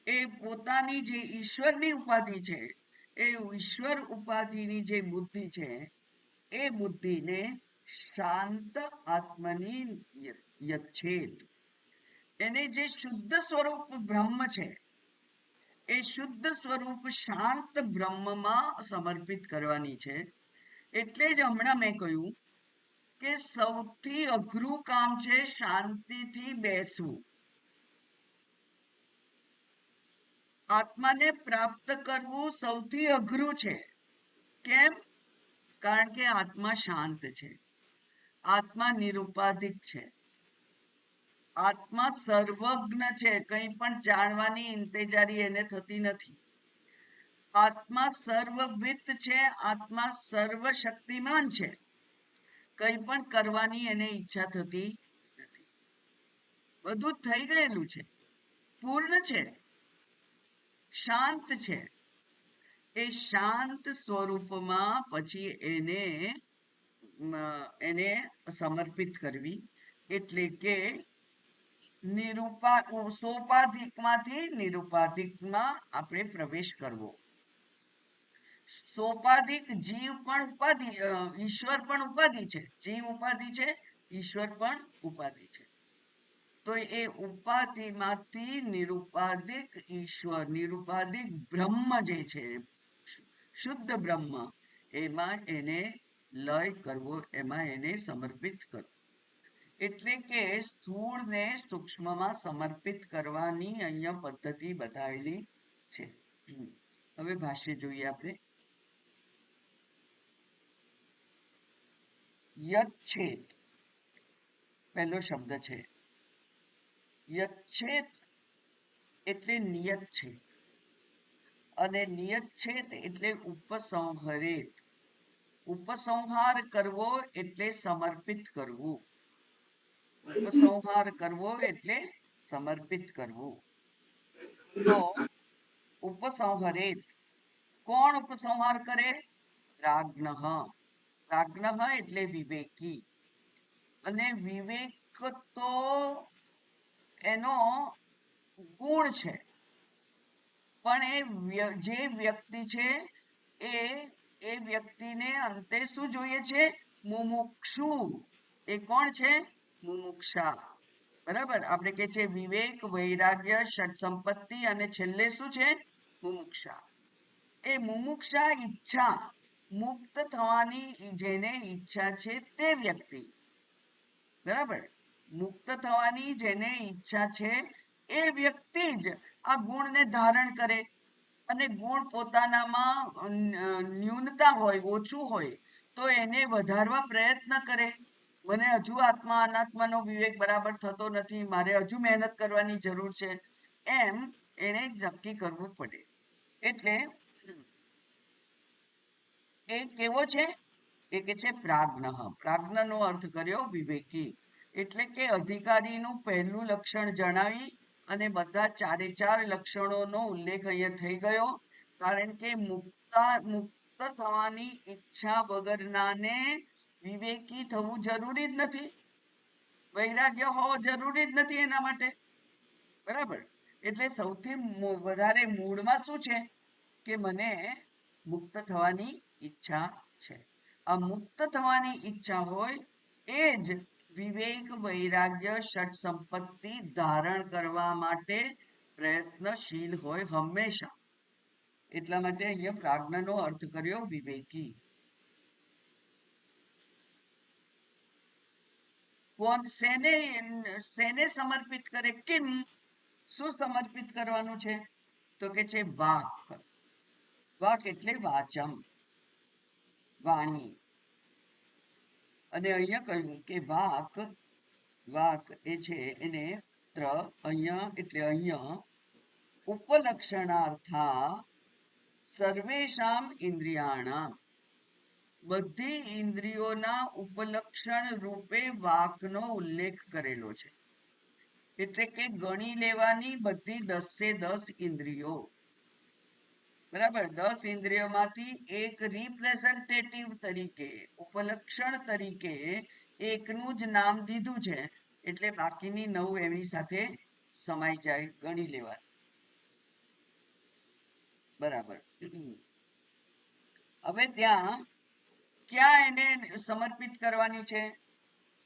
એ પોતાની જે ઈશ્વરની ઉપાધિ છે, એ ઈશ્વર ઉપાધિની જે બુદ્ધિ છે, એ બુદ્ધિને શાંત આત્મની યચ્છેદ. એને જે શુદ્ધ સ્વરૂપ બ્રહ્મ છે, એ શુદ્ધ સ્વરૂપ શાંત બ્રહ્મમાં સમર્પિત કરવાની છે. એટલે જ હમણાં મેં કહ્યું કે સૌથી અઘરું કામ છે શાંતિથી બેસવું. આત્માને પ્રાપ્ત કરવું સૌથી અઘરું છે. કેમ? કારણ કે આત્મા શાંત છે. આત્મા નિરુપાધિક છે. આત્મા સર્વજ્ઞ છે. કંઈ પણ જાણવાની ઇંતેજારી એને થતી નથી. આત્મા સર્વવિત છે. આત્મા સર્વશક્તિમાન છે. કંઈ પણ કરવાની એને ઈચ્છા થતી નથી. બધું થઈ ગયેલું છે, પૂર્ણ છે, શાંત છે. એ શાંત સ્વરૂપમાં પછી એને સમર્પિત કરવી. એટલે કે સોપાધિકમાંથી નિરુપાધિકમાં આપણે પ્રવેશ કરવો. સોપાધિક જીવ પણ ઉપાધિ, ઈશ્વર પણ ઉપાધિ છે. જીવ ઉપાધિ છે, ઈશ્વર પણ ઉપાધિ છે. તો એ ઉપાધિમાંથી નિરુપાધિક ઈશ્વર, નિરુપાધિક બ્રહ્મ જે છે, શુદ્ધ બ્રહ્મ, એમાં એને લય કરવો, એમાં એને સમર્પિત કરવો. એટલે કે સ્થૂળને સૂક્ષ્મમાં સમર્પિત કરવાની અહીંયા પદ્ધતિ બતાવેલી છે. હવે ભાષ્ય જોઈએ આપણે. યચ્છેદ પહેલો શબ્દ છે. યચ્છેદ એટલે નિયત છે, અને નિયત છેદ એટલે ઉપસંહરેત. ઉપસંહાર કરવો એટલે સમર્પિત કરવું. ઉપસંહાર કરવો એટલે સમર્પિત કરવું. તો ઉપસંહરેત, કોણ ઉપસંહાર કરે? પ્રાજ્ઞ. પ્રાજ્ઞ એટલે વિવેકી. અને વિવેક તો એનો ગુણ છે. પણ જે વ્યક્તિ છે એ વ્યક્તિને અંતે શું જોઈએ છે? મુમુક્ષુ. એ કોણ છે? મુમુક્ષા. બરાબર. આપણે કે છે વિવેક, વૈરાગ્ય, ષટ સંપત્તિ અને છેલ્લે શું છે? મુમુક્ષા. એ મુમુક્ષા ઈચ્છા મુક્ત થવાની જેને ઈચ્છા છે તે વ્યક્તિ, બરાબર, મુક્ત થવાની જેને ઈચ્છા છે એ વ્યક્તિ જ આ ગુણને ધારણ કરે. અને ગુણ પોતાનામાં ન્યૂનતા હોય, ઓછું હોય, તો એને વધારવા પ્રયત્ન કરે. મને હજુ આત્મા અનાત્માનો વિવેક બરાબર થતો નથી, મારે હજુ મહેનત કરવાની જરૂર છે, એમ એને નક્કી કરવું પડે. એટલે એ કેવો છે? એ કે છે પ્રાજ્ઞ. પ્રાજ્ઞનો અર્થ કર્યો વિવેકી. એટલે કે અધિકારીનું પહેલું લક્ષણ જણાવી અને બધા ચારે ચાર લક્ષણોનો ઉલ્લેખ અહીંયા થઈ ગયો. કારણ કે મુક્ત થવાની ઈચ્છા વગરનાને વિવેકી થવું જરૂરી જ નથી, વૈરાગ્ય હોવો જરૂરી જ નથી એના માટે, બરાબર. એટલે સૌથી વધારે મૂળમાં શું છે કે મને મુક્ત થવાની ઈચ્છા છે. આ મુક્ત થવાની ઈચ્છા હોય એ જ વિવેક, વૈરાગ્ય, ષટ સંપત્તિ ધારણ કરવા માટે પ્રયત્નશીલ હોય હંમેશા. એટલા માટે અહીંયા પ્રાજ્ઞનો અર્થ કર્યો વિવેકી. કોણ શેને શેને સમર્પિત કરે? કિમ, શું સમર્પિત કરવાનું છે? તો કે છે વાક. વાક એટલે વાચમ, વાણી. અને અહીંયા કહ્યું કે વાક, વાક એ છે એને અહીંયા એટલે અહીંયા ઉપલક્ષણાર્થા સર્વેષામ ઇન્દ્રિયાણામ, બધી ઇન્દ્રિયોના ઉપલક્ષણ રૂપે વાકનો ઉલ્લેખ કરેલો છે. એટલે કે ગણી લેવાની બધી 10 ઇન્દ્રિયો, બરાબર. 10 ઇન્દ્રિયોમાંથી એક રિપ્રેઝન્ટેટિવ તરીકે, ઉપલક્ષણ તરીકે એકનું જ નામ દીધું છે. એટલે બાકીની 9 એની સાથે સમાઈ જાય, ગણી લેવા, બરાબર. હવે ત્યાં ક્યાં એને સમર્પિત કરવાની છે?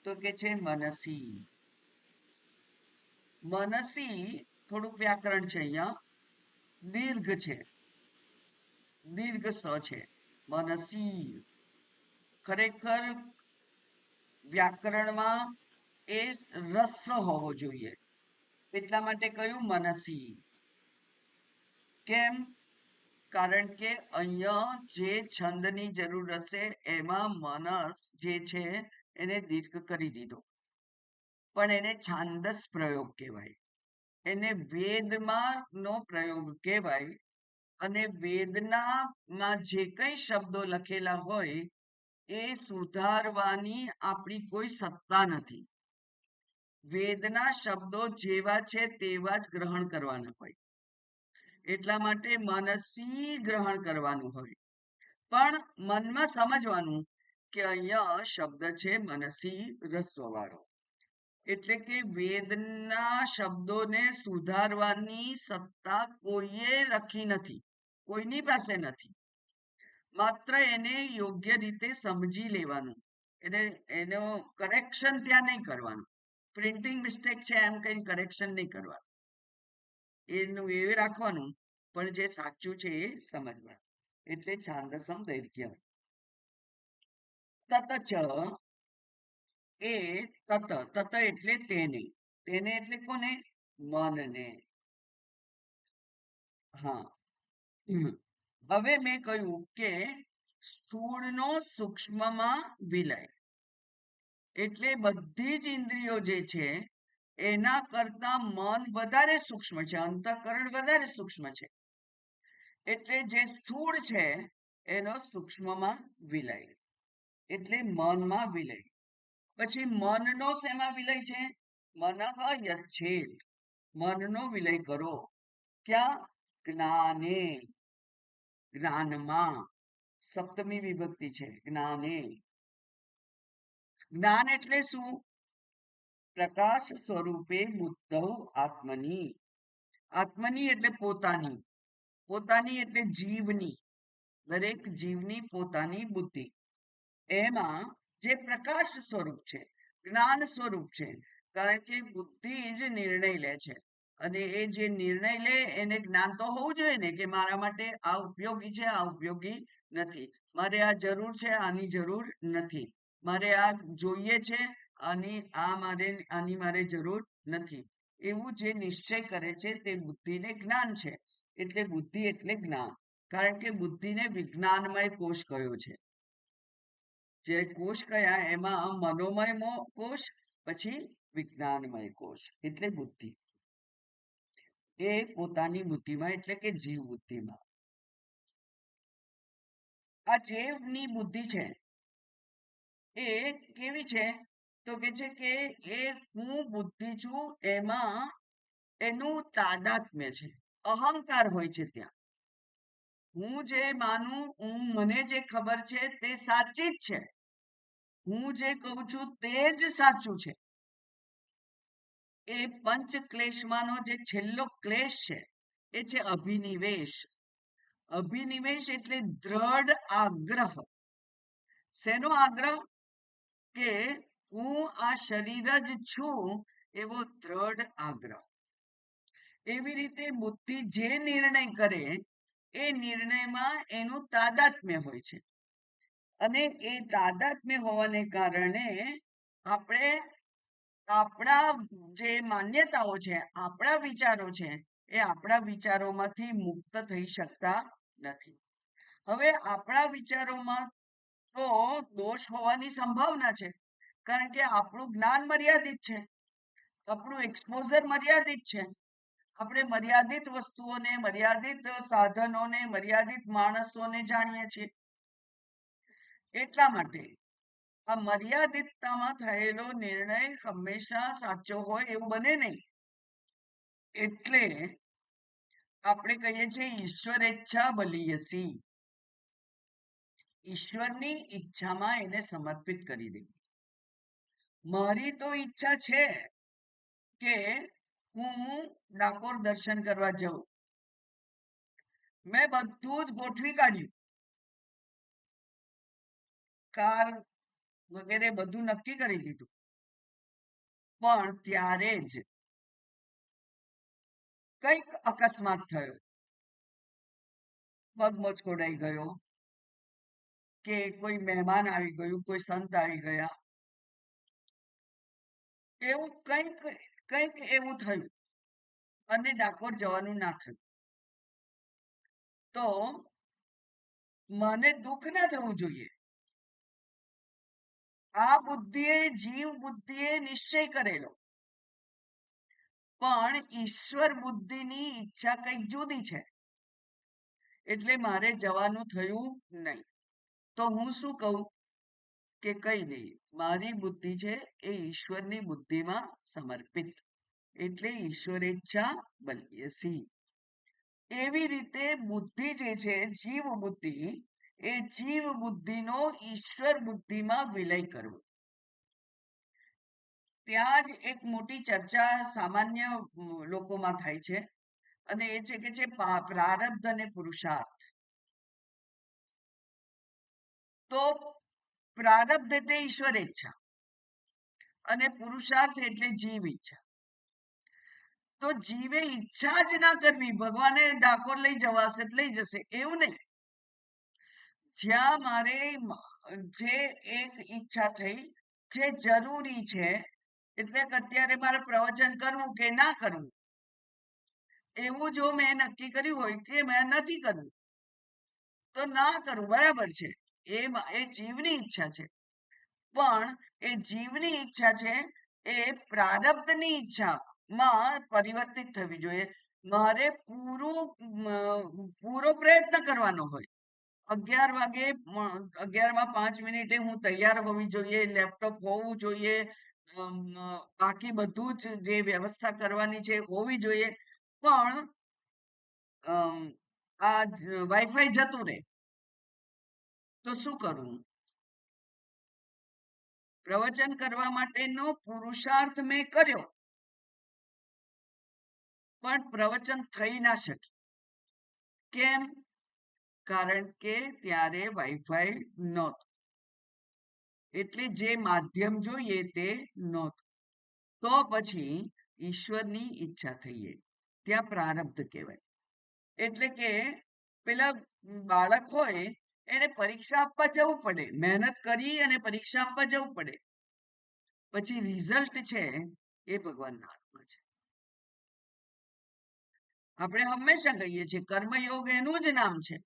તો કે છે મનસી. મનસી થોડુંક વ્યાકરણ છે અહીંયા, દીર્ઘ છે, દીર્ઘ સ છે, મનસી. ખરેખર વ્યાકરણમાં એ રસ્વ હોવો જોઈએ, એટલા માટે કહ્યું મનસી. કેમ? કારણ કે અહીંયા જે છંદની જરૂર હશે એમાં મનસ જે છે એને દીર્ઘ કરી દીધો, પણ એને છાંદસ પ્રયોગ કહેવાય, એને વેદમાં નો પ્રયોગ કહેવાય. અને વેદનામાં જે કઈ શબ્દો લખેલા હોય એ સુધારવાની આપણી કોઈ સત્તા નથી. વેદના શબ્દો જેવા છે તેવા જ ગ્રહણ કરવાના હોય. એટલા માટે મનસી ગ્રહણ કરવાનું હોય. પણ મનમાં સમજવાનું કે અહીંયા શબ્દ છે મનસી રસ્વવાળો. એટલે કે વેદના શબ્દોને સુધારવાની સત્તા કોઈએ રાખી નથી, કોઈની પાસે નથી. માત્ર એને યોગ્ય રીતે સમજી લેવાનું, એને એનો કરેક્શન ત્યાં નહીં કરવાનું. પ્રિન્ટિંગ મિસ્ટેક છે એમ કઈ કરેક્શન નહીં કરવાનું, એનું એ રાખવાનું, પણ જે સાચું છે એ સમજવાનું. એટલે છાંદસમ દૈર્ઘ્ય. તત એ તત એટલે તેને, તેને એટલે કોને? મનને. હા, હવે મેં કહ્યું કે સ્થૂળનો સૂક્ષ્મમાં વિલય. એટલે બધી જ ઇન્દ્રિયો જે છે એના કરતા મન વધારે સૂક્ષ્મ છે, અંતઃકરણ વધારે સૂક્ષ્મ છે. એટલે જે સ્થૂળ છે એનો સૂક્ષ્મમાં વિલય, એટલે મનમાં વિલય. પછી મનનો શેમાં વિલય છે? મનઃ યચ્છેદ, મનનો વિલય કરો. ક્યાં? જ્ઞાને, જ્ઞાનમાં. સપ્તમી વિભક્તિ છે, જ્ઞાને. જ્ઞાન એટલે શું? પ્રકાશ સ્વરૂપે મુદ્દૌ આત્મની. આત્મની એટલે પોતાની, પોતાની એટલે જીવની, દરેક જીવની પોતાની બુદ્ધિ. એમાં જે પ્રકાશ સ્વરૂપ છે, જ્ઞાન સ્વરૂપ છે, કારણ કે બુદ્ધિ જ નિર્ણય લે છે અને એ જે નિર્ણય લે એને જ્ઞાન તો હોવું જોઈએ ને કે મારા માટે આ ઉપયોગી છે, આ ઉપયોગી નથી, મારે આ જરૂર છે, આની જરૂર નથી, મારે આ જોઈએ છે, આની મારે જરૂર નથી, એવું જે નિશ્ચય કરે છે તે બુદ્ધિને જ્ઞાન છે. એટલે બુદ્ધિ એટલે જ્ઞાન. કારણ કે બુદ્ધિને વિજ્ઞાનમય કોષ કયો છે. જે કોષ કયા એમાં મનોમય કોષ, પછી વિજ્ઞાનમય કોષ એટલે બુદ્ધિ. એ પોતાની બુદ્ધિમાં એટલે કે જીવ બુદ્ધિમાં. આ જીવની બુદ્ધિ છે એ કેવી છે? તો કે છે કે એ હું બુદ્ધિ છું એમાં એનું તાદાત્મ્ય છે, અહંકાર હોય છે ત્યાં. હું જે માનું, મને જે ખબર છે તે સાચી જ છે, હું જે કહું છું તે જ સાચું છે. એ પંચ ક્લેશમાંનો જે છેલ્લો ક્લેશ છે એ છે અભિનિવેશ. અભિનિવેશ એટલે દ્રઢ આગ્રહ. શેનો આગ્રહ? કે હું આ શરીર જ છું એવો દ્રઢ આગ્રહ. એવી રીતે બુદ્ધિ જે નિર્ણય કરે એ નિર્ણયમાં એનું તાદાત્મ્ય હોય છે અને એ તાદાત્મ્ય હોવાને કારણે આપણે આપણા જે માન્યતાઓ છે, આપણા વિચારો છે, એ આપણા વિચારોમાંથી મુક્ત થઈ શકતા નથી. હવે આપણા વિચારોમાં તો દોષ હોવાની સંભાવના છે, કારણ કે આપણું જ્ઞાન મર્યાદિત છે, આપણું એક્સપોઝર મર્યાદિત છે. આપણે મર્યાદિત વસ્તુઓને, મર્યાદિત સાધનોને, મર્યાદિત માણસોને જાણીએ છીએ. એટલા માટે આ મર્યાદિતતામાં થયેલો નિર્ણય હંમેશા સાચો હોય એવું બને નહીં. એટલે આપણે કહીએ છીએ ઈશ્વર ઈચ્છા બલિયસી. ઈશ્વરની ઈચ્છામાં એને સમર્પિત કરી દેવું. મારી તો ઈચ્છા છે કે હું ડાકોર દર્શન કરવા જાઉં. મેં બધું જ ગોઠવી કાઢ્યું, કાર વગેરે બધું નક્કી કરી દીધું, પણ ત્યારે જ કંઈક અકસ્માત થયો, પગ મચકોડાઈ ગયો, કે કોઈ મહેમાન આવી ગયું, કોઈ સંત આવી ગયા, એવું કંઈક કંઈક એવું થયું અને ડાકોર જવાનું ના થયું. તો મને દુઃખ ના થવું જોઈએ. આ બુદ્ધિએ, જીવ બુદ્ધિએ નિશ્ચય કરેલો, પણ ઈશ્વર બુદ્ધિની ઈચ્છા કંઈક જુદી છે, એટલે મારે જવાનું થયું નહીં. તો હું શું કહું કે કઈ નહીં, મારી બુદ્ધિ છે એ ઈશ્વરની બુદ્ધિમાં સમર્પિત, એટલે ઈશ્વરેચ્છા બલ્યસી. એવી રીતે બુદ્ધિ જે છે, જીવ બુદ્ધિ, એ જીવ બુદ્ધિનો ઈશ્વર બુદ્ધિમાં વિલય કરવો. ત્યાં જ એક મોટી ચર્ચા સામાન્ય લોકોમાં થાય છે અને એ છે કે છે પ્રારબ્ધ અને પુરુષાર્થ. તો પ્રારબ્ધ એટલે ઈશ્વર ઈચ્છા અને પુરુષાર્થ એટલે જીવ ઈચ્છા. તો જીવે ઈચ્છા જ ના કરવી, ભગવાને ડાકોર લઈ જવાશે લઈ જશે એવું નહીં. જ્યાં મારે જે એક ઈચ્છા થઈ જે જરૂરી છે, એટલે કે અત્યારે મારે પ્રવચન કરવું કે ના કરવું, એવું જો મેં નક્કી કર્યું હોય કે મેં નથી કરવું તો ના કરવું, બરાબર છે. એ જીવની ઈચ્છા છે, પણ એ જીવની ઈચ્છા છે એ પ્રારબ્ધની ઈચ્છામાં પરિવર્તિત થવી જોઈએ. મારે પૂરો પ્રયત્ન કરવાનો હોય. 11 વાગે 11:05 હું તૈયાર હોવી જોઈએ, લેપટોપ હોવું જોઈએ, બાકી બધું જ જે વ્યવસ્થા કરવાની છે હોવી જોઈએ, પણ આ વાઈફાઈ જતું રહે તો શું કરવું? પ્રવચન કરવા માટેનો પુરુષાર્થ મેં કર્યો, પણ પ્રવચન થઈ ના શકે. કેમ? કારણ કે ત્યારે વાઈફાઈ નહોતું, એટલે જે માધ્યમ જોઈએ તે નહોતું. તો પછી ઈશ્વરની ઈચ્છા થઈએ, ત્યાં પ્રારબ્ધ કહેવાય. એટલે કે પેલા બાળક હોય એને પરીક્ષા આપવા જવું પડે, મહેનત કરી અને પરીક્ષા આપવા જવું પડે, પછી રિઝલ્ટ છે એ ભગવાનના હાથમાં છે. આપણે હંમેશા કહીએ છીએ કર્મયોગ એનું જ નામ છે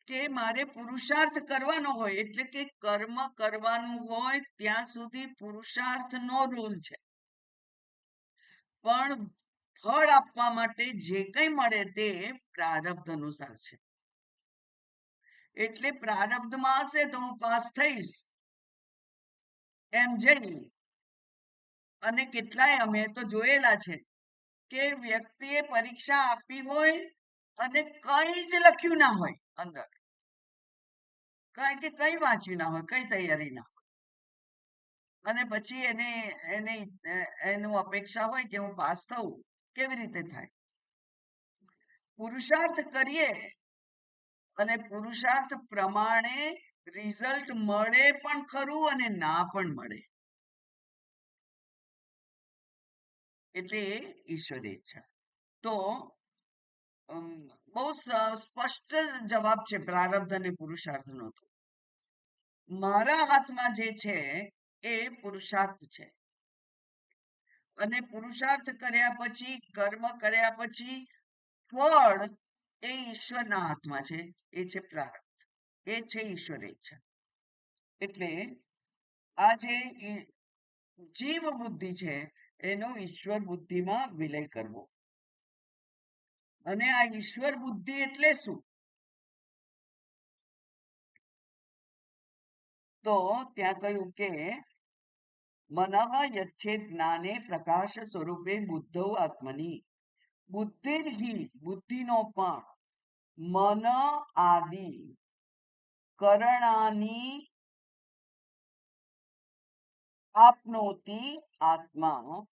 કે મારે પુરુષાર્થ કરવાનો હોય, એટલે કે કર્મ કરવાનું હોય ત્યાં સુધી પુરુષાર્થનો રૂલ છે, પણ ફળ આપવા માટે જે કંઈ મળે તે પ્રારબ્ધ અનુસાર છે. એટલે પ્રારબ્ધમાં હશે તો હું પાસ થઈશ એમ જઈ, અને કેટલાય અમે તો જોયેલા છે કે વ્યક્તિએ પરીક્ષા આપી હોય અને કઈ જ લખ્યું ના હોય અંદર, કઈ કે કઈ વાંચ્યું ના હોય, કઈ તૈયારી ના હોય, અને પછી એને એને એનું અપેક્ષા હોય કે હું પાસ થઉં. કેવી રીતે થાય? પુરુષાર્થ કરીએ અને પુરુષાર્થ પ્રમાણે રિઝલ્ટ મળે પણ ખરું અને ના પણ મળે, એટલે ઈશ્વરની ઈચ્છા. તો બહુ સ્પષ્ટ જવાબ છે પ્રારબ્ધ અને પુરુષાર્થનો. તો મારા હાથમાં જે છે એ પુરુષાર્થ છે, અને પુરુષાર્થ કર્યા પછી, કર્મ કર્યા પછી ફળ એ ઈશ્વરના હાથમાં છે, એ છે પ્રારબ્ધ, એ છે ઈશ્વર ઈચ્છા. એટલે આ જે જીવ બુદ્ધિ છે એનો ઈશ્વર બુદ્ધિમાં વિલય કરવો. અને આ ઈશ્વર બુદ્ધિ એટલે શું? તો ત્યાં કહ્યું કે મનઃ યચ્છેદ જ્ઞાને પ્રકાશ સ્વરૂપે બુદ્ધો આત્મની, બુદ્ધિર્હિ બુદ્ધિનો પણ મન આદિ કરણાની આપનોતિ આત્મા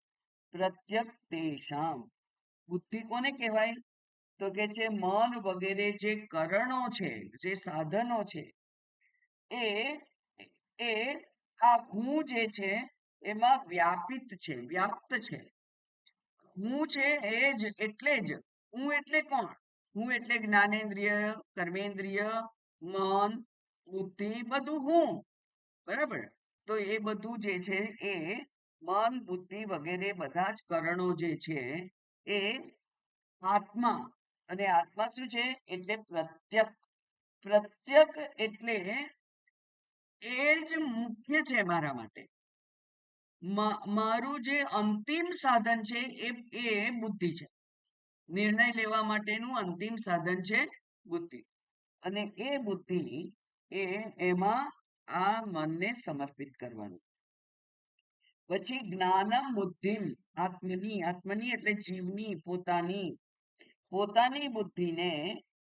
પ્રત્યક તેષામ. બુદ્ધિ કોને કહેવાય? તો કે છે મન વગેરે જે કરણો છે, જે સાધનો છે, એ એ આ હું જે છે એમાં વ્યાપિત છે, વ્યાપ્ત છે. હું છે એ જ, એટલે જ હું એટલે કોણ? હું એટલે જ્ઞાનેન્દ્રિય, કર્મેન્દ્રિય, મન, બુદ્ધિ, બધું હું. બરાબર? તો એ બધું જે છે એ મન, બુદ્ધિ વગેરે બધા જ કરણો જે છે એ આત્મા. અને આત્મા શું છે? એટલે પ્રત્યક. પ્રત્યક એટલે એ જ મુખ્ય છે મારા માટે. મારું જે અંતિમ સાધન છે એ બુદ્ધિ છે. નિર્ણય લેવા માટેનું અંતિમ સાધન છે બુદ્ધિ, અને એ બુદ્ધિ એમાં આ મનને સમર્પિત કરવાનું. પછી જ્ઞાનમ બુદ્ધિમ આત્મની, આત્મની એટલે જીવની, પોતાની, પોતાની બુદ્ધિને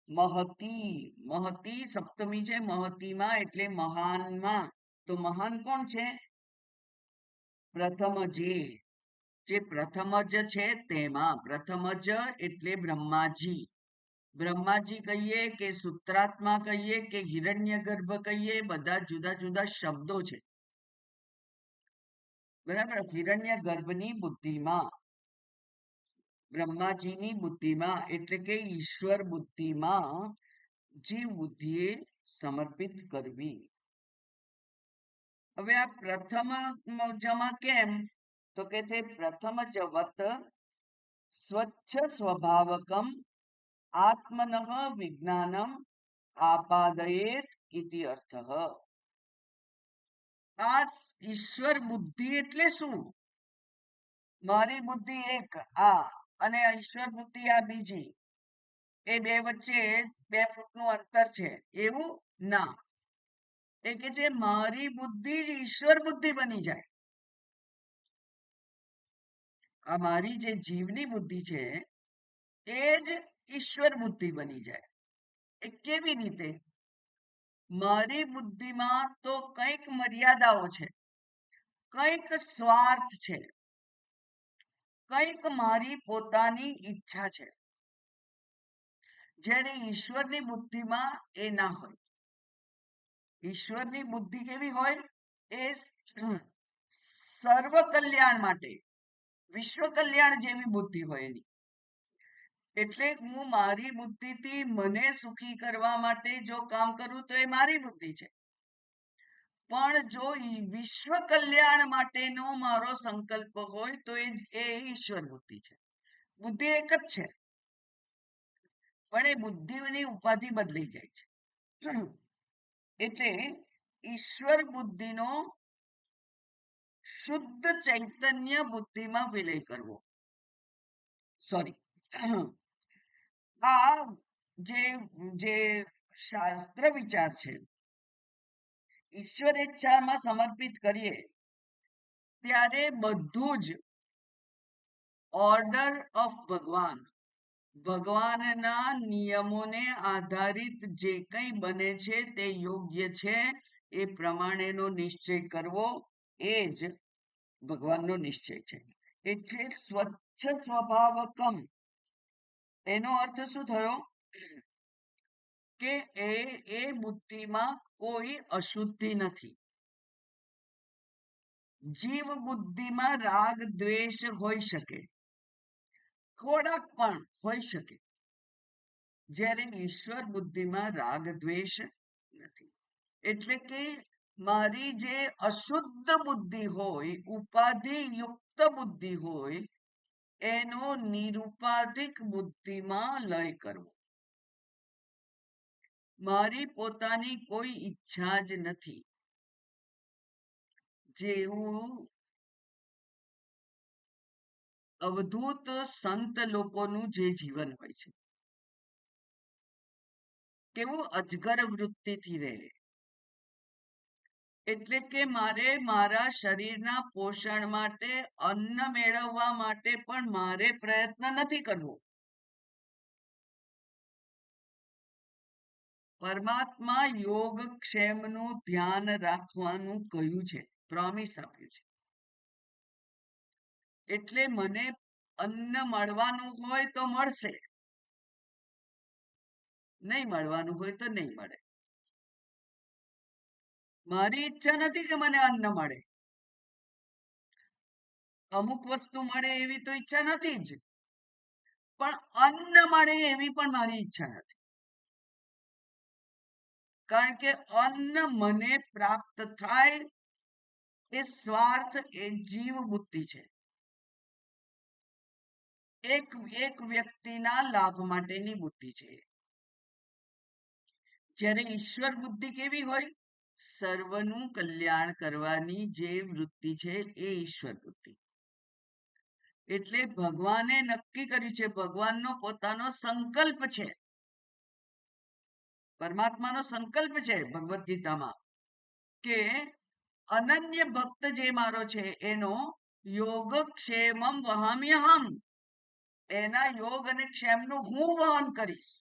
મહતી, મહતી સપ્તમી છે, મહતીમાં એટલે મહાનમાં. તો મહાન કોણ છે? પ્રથમ જે પ્રથમ જ છે તેમાં. પ્રથમ જ એટલે બ્રહ્માજી. બ્રહ્માજી કહીએ કે સૂત્રાત્મા કહીએ કે હિરણ્ય ગર્ભ કહીએ, બધા જુદા જુદા શબ્દો છે. બરાબર? હિરણ્ય ગર્ભની બુદ્ધિમાં, બ્રહ્માજીની બુદ્ધિમાં, એટલે કે ઈશ્વર બુદ્ધિમાં જીવ બુદ્ધિએ સમર્પિત કરવી. હવે આ પ્રથમ જમા કેમ? તો કે તે પ્રથમ જવત સ્વચ્છ સ્વભાવકમ આત્મન વિજ્ઞાનમ આપાદયેત ઇતિ અર્થ. આ ઈશ્વર બુદ્ધિ એટલે શું? મારી બુદ્ધિ એક આ, અને ઈશ્વર બુદ્ધિ આ બીજી, એ બે વચ્ચે 2 ફૂટનું અંતર છે, એવું ના. એ કે છે મારી બુદ્ધિ જ ઈશ્વર બુદ્ધિ બની જાય. આ મારી જે જીવની બુદ્ધિ છે એ જ ઈશ્વર બુદ્ધિ બની જાય. એ કેવી રીતે? મારી બુદ્ધિમાં તો કંઈક મર્યાદાઓ છે, કંઈક સ્વાર્થ છે, કંઈક મારી પોતાની ઈચ્છા છે, જ્યારે ઈશ્વરની બુદ્ધિમાં એ ના હોય. ઈશ્વરની બુદ્ધિ કેવી હોય? એ સર્વ કલ્યાણ માટે, વિશ્વ કલ્યાણ જેવી બુદ્ધિ હોય એની. એટલે હું મારી બુદ્ધિથી મને સુખી કરવા માટે જો કામ કરું તો એ મારી બુદ્ધિ છે. પણ જો વિશ્વ કલ્યાણ માટેનો મારો સંકલ્પ હોય તો એ ઈશ્વર બુદ્ધિ છે. બુદ્ધિ એક જ છે, પણ એ બુદ્ધિની ઉપાધિ બદલાઈ જાય છે. એટલે ઈશ્વર બુદ્ધિનો શુદ્ધ ચૈતન્ય બુદ્ધિમાં વિલય કરવો. સોરી, આ જે શાસ્ત્ર વિચાર છે, ઈશ્વર ઈચ્છામાં સમર્પિત કરીએ ત્યારે બધું જ ઓર્ડર ઓફ ભગવાનના નિયમોને આધારિત જે કંઈ બને છે તે યોગ્ય છે એ પ્રમાણેનો નિશ્ચય કરવો એ જ ભગવાનનો નિશ્ચય છે. એટલે સ્વચ્છ સ્વભાવકમ એનો અર્થ શું થયો કે એ બુદ્ધિમાં કોઈ અશુદ્ધિ નથી. જીવ બુદ્ધિમાં રાગ દ્વેષ હોઈ શકે, થોડાક પણ હોઈ શકે, જ્યારે ઈશ્વર બુદ્ધિમાં રાગ દ્વેષ નથી. એટલે કે મારી જે અશુદ્ધ બુદ્ધિ હોય, ઉપાધિ યુક્ત બુદ્ધિ હોય, એનો નિરુપાધિક બુદ્ધિમાં લય કરવો. મારી પોતાની કોઈ ઈચ્છા જ નથી, જેવું અવધૂત સંત લોકોનું જે જીવન હોય છે, કેવું અજગર વૃત્તિથી રહે. એટલે કે મારે મારા શરીરના પોષણ માટે અન્ન મેળવવા માટે પણ મારે પ્રયત્ન નથી કરવો. પરમાત્મા યોગક્ષેમનું ધ્યાન રાખવાનું કહ્યું છે, પ્રોમિસ આપ્યું છે. એટલે મને અન્ન મળવાનું હોય તો મળશે, નહીં મળવાનું હોય તો નહીં મળે. મારી ઈચ્છા નથી કે મને અન્ન મળે. અમુક વસ્તુ મળે એવી તો ઈચ્છા નથી જ, પણ અન્ન મળે એવી પણ મારી ઈચ્છા નથી. કારણ કે અન્ન મને પ્રાપ્ત થાય એ સ્વાર્થ, એ જીવ બુદ્ધિ છે. એક વ્યક્તિના લાભ માટેની બુદ્ધિ છે. જ્યારે ઈશ્વર બુદ્ધિ કેવી હોય, સર્વનું કલ્યાણ કરવાની જે વૃત્તિ છે એ ઈશ્વર બુદ્ધિ. એટલે ભગવાને નક્કી કર્યું છે, ભગવાનનો પોતાનો સંકલ્પ છે, પરમાત્માનો સંકલ્પ છે ભગવદ્ ગીતામાં, કે અનન્ય ભક્ત જે મારો છે એનો યોગક્ષેમમ વહામ્યહમ, એના યોગ અને ક્ષેમનું હું વહન કરીશ.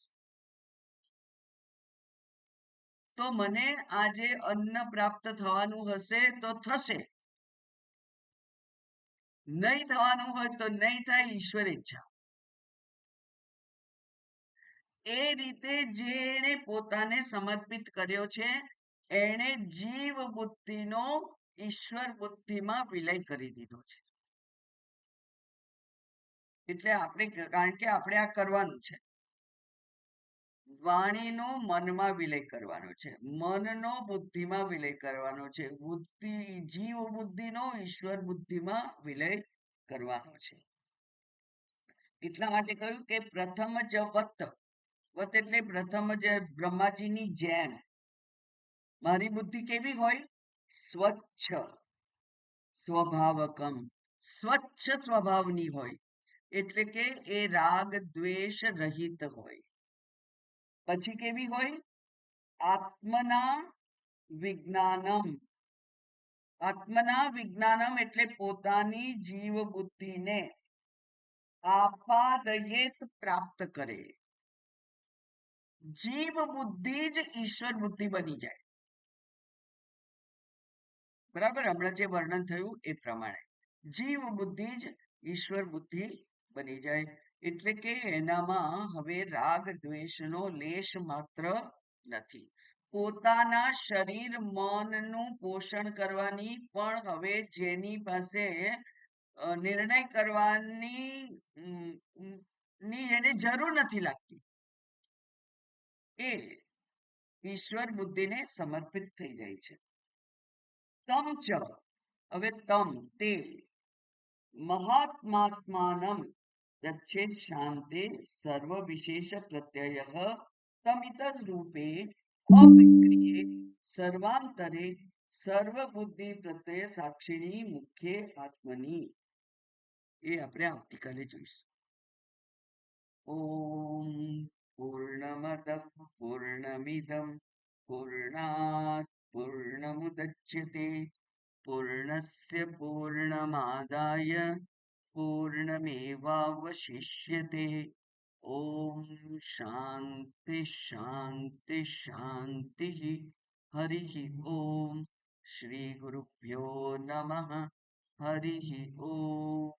તો મને આજે અન્ન પ્રાપ્ત થવાનું હશે તો થશે, નહીં થવાનું હોય તો નહીં થાય, ઈશ્વર ઈચ્છા. એ રીતે જેણે પોતાને સમર્પિત કર્યો છે એણે જીવ બુદ્ધિનો ઈશ્વર બુદ્ધિમાં વિલય કરી દીધો છે. એટલે આપણે, કારણ કે આપણે આ કરવાનું છે, વાણીનો મનમાં વિલય કરવાનો છે, મનનો બુદ્ધિમાં વિલય કરવાનો છે, બુદ્ધિ જીવ બુદ્ધિનો ઈશ્વર બુદ્ધિમાં વિલય કરવાનો છે. એટલા માટે કહ્યું કે પ્રથમ જ વત એટલે પ્રથમ જ બ્રહ્માજીની જેમ મારી બુદ્ધિ કેવી હોય, સ્વચ્છ સ્વભાવકમ, સ્વચ્છ સ્વભાવની હોય. એટલે કે એ રાગ દ્વેષ રહિત હોય. પછી કેવી હોય, આત્મના વિજ્ઞાનમ. આત્મના વિજ્ઞાનમ એટલે પોતાની જીવ બુદ્ધિને આપાદયેત પ્રાપ્ત કરે. જીવ બુદ્ધિ જ ઈશ્વર બુદ્ધિ બની જાય. બરાબર, હમણાં જે વર્ણન થયું એ પ્રમાણે જીવ બુદ્ધિ જ ઈશ્વર બુદ્ધિ બની જાય. એટલે કે એનામાં હવે રાગ દ્વેષનો લેશ માત્ર નથી. પોતાના શરીર મનનું પોષણ કરવાની પણ હવે જેની પાસે નિર્ણય કરવાની એને જરૂર નથી લાગતી, એ ઈશ્વર બુદ્ધિને સમર્પિત થઈ જાય છે. તમ ચ, હવે તમ તે મહાત્માત્માનમ યચ્છેદ શાંતે સર્વ વિશેષ પ્રત્યયઃ તમિત રૂપે અવિક્રિયે સર્વાંતરે સર્વબુદ્ધિ પ્રત્યય સાક્ષિણી મુખ્ય આત્મની. એ આપણે આવતીકાલે જોઈશું. ઓમ પૂર્ણમદ પૂર્ણમિદમ પૂર્ણાત પૂર્ણમુદચ્યતે પૂર્ણસ્ય પૂર્ણમાદાય પૂર્ણમેવાવશિષ્યતે. ઓમ શાંતિ શાંતિ શાંતિ. હરિ ઓમ. શ્રી ગુરુભ્યો નમઃ. હરિ ઓમ.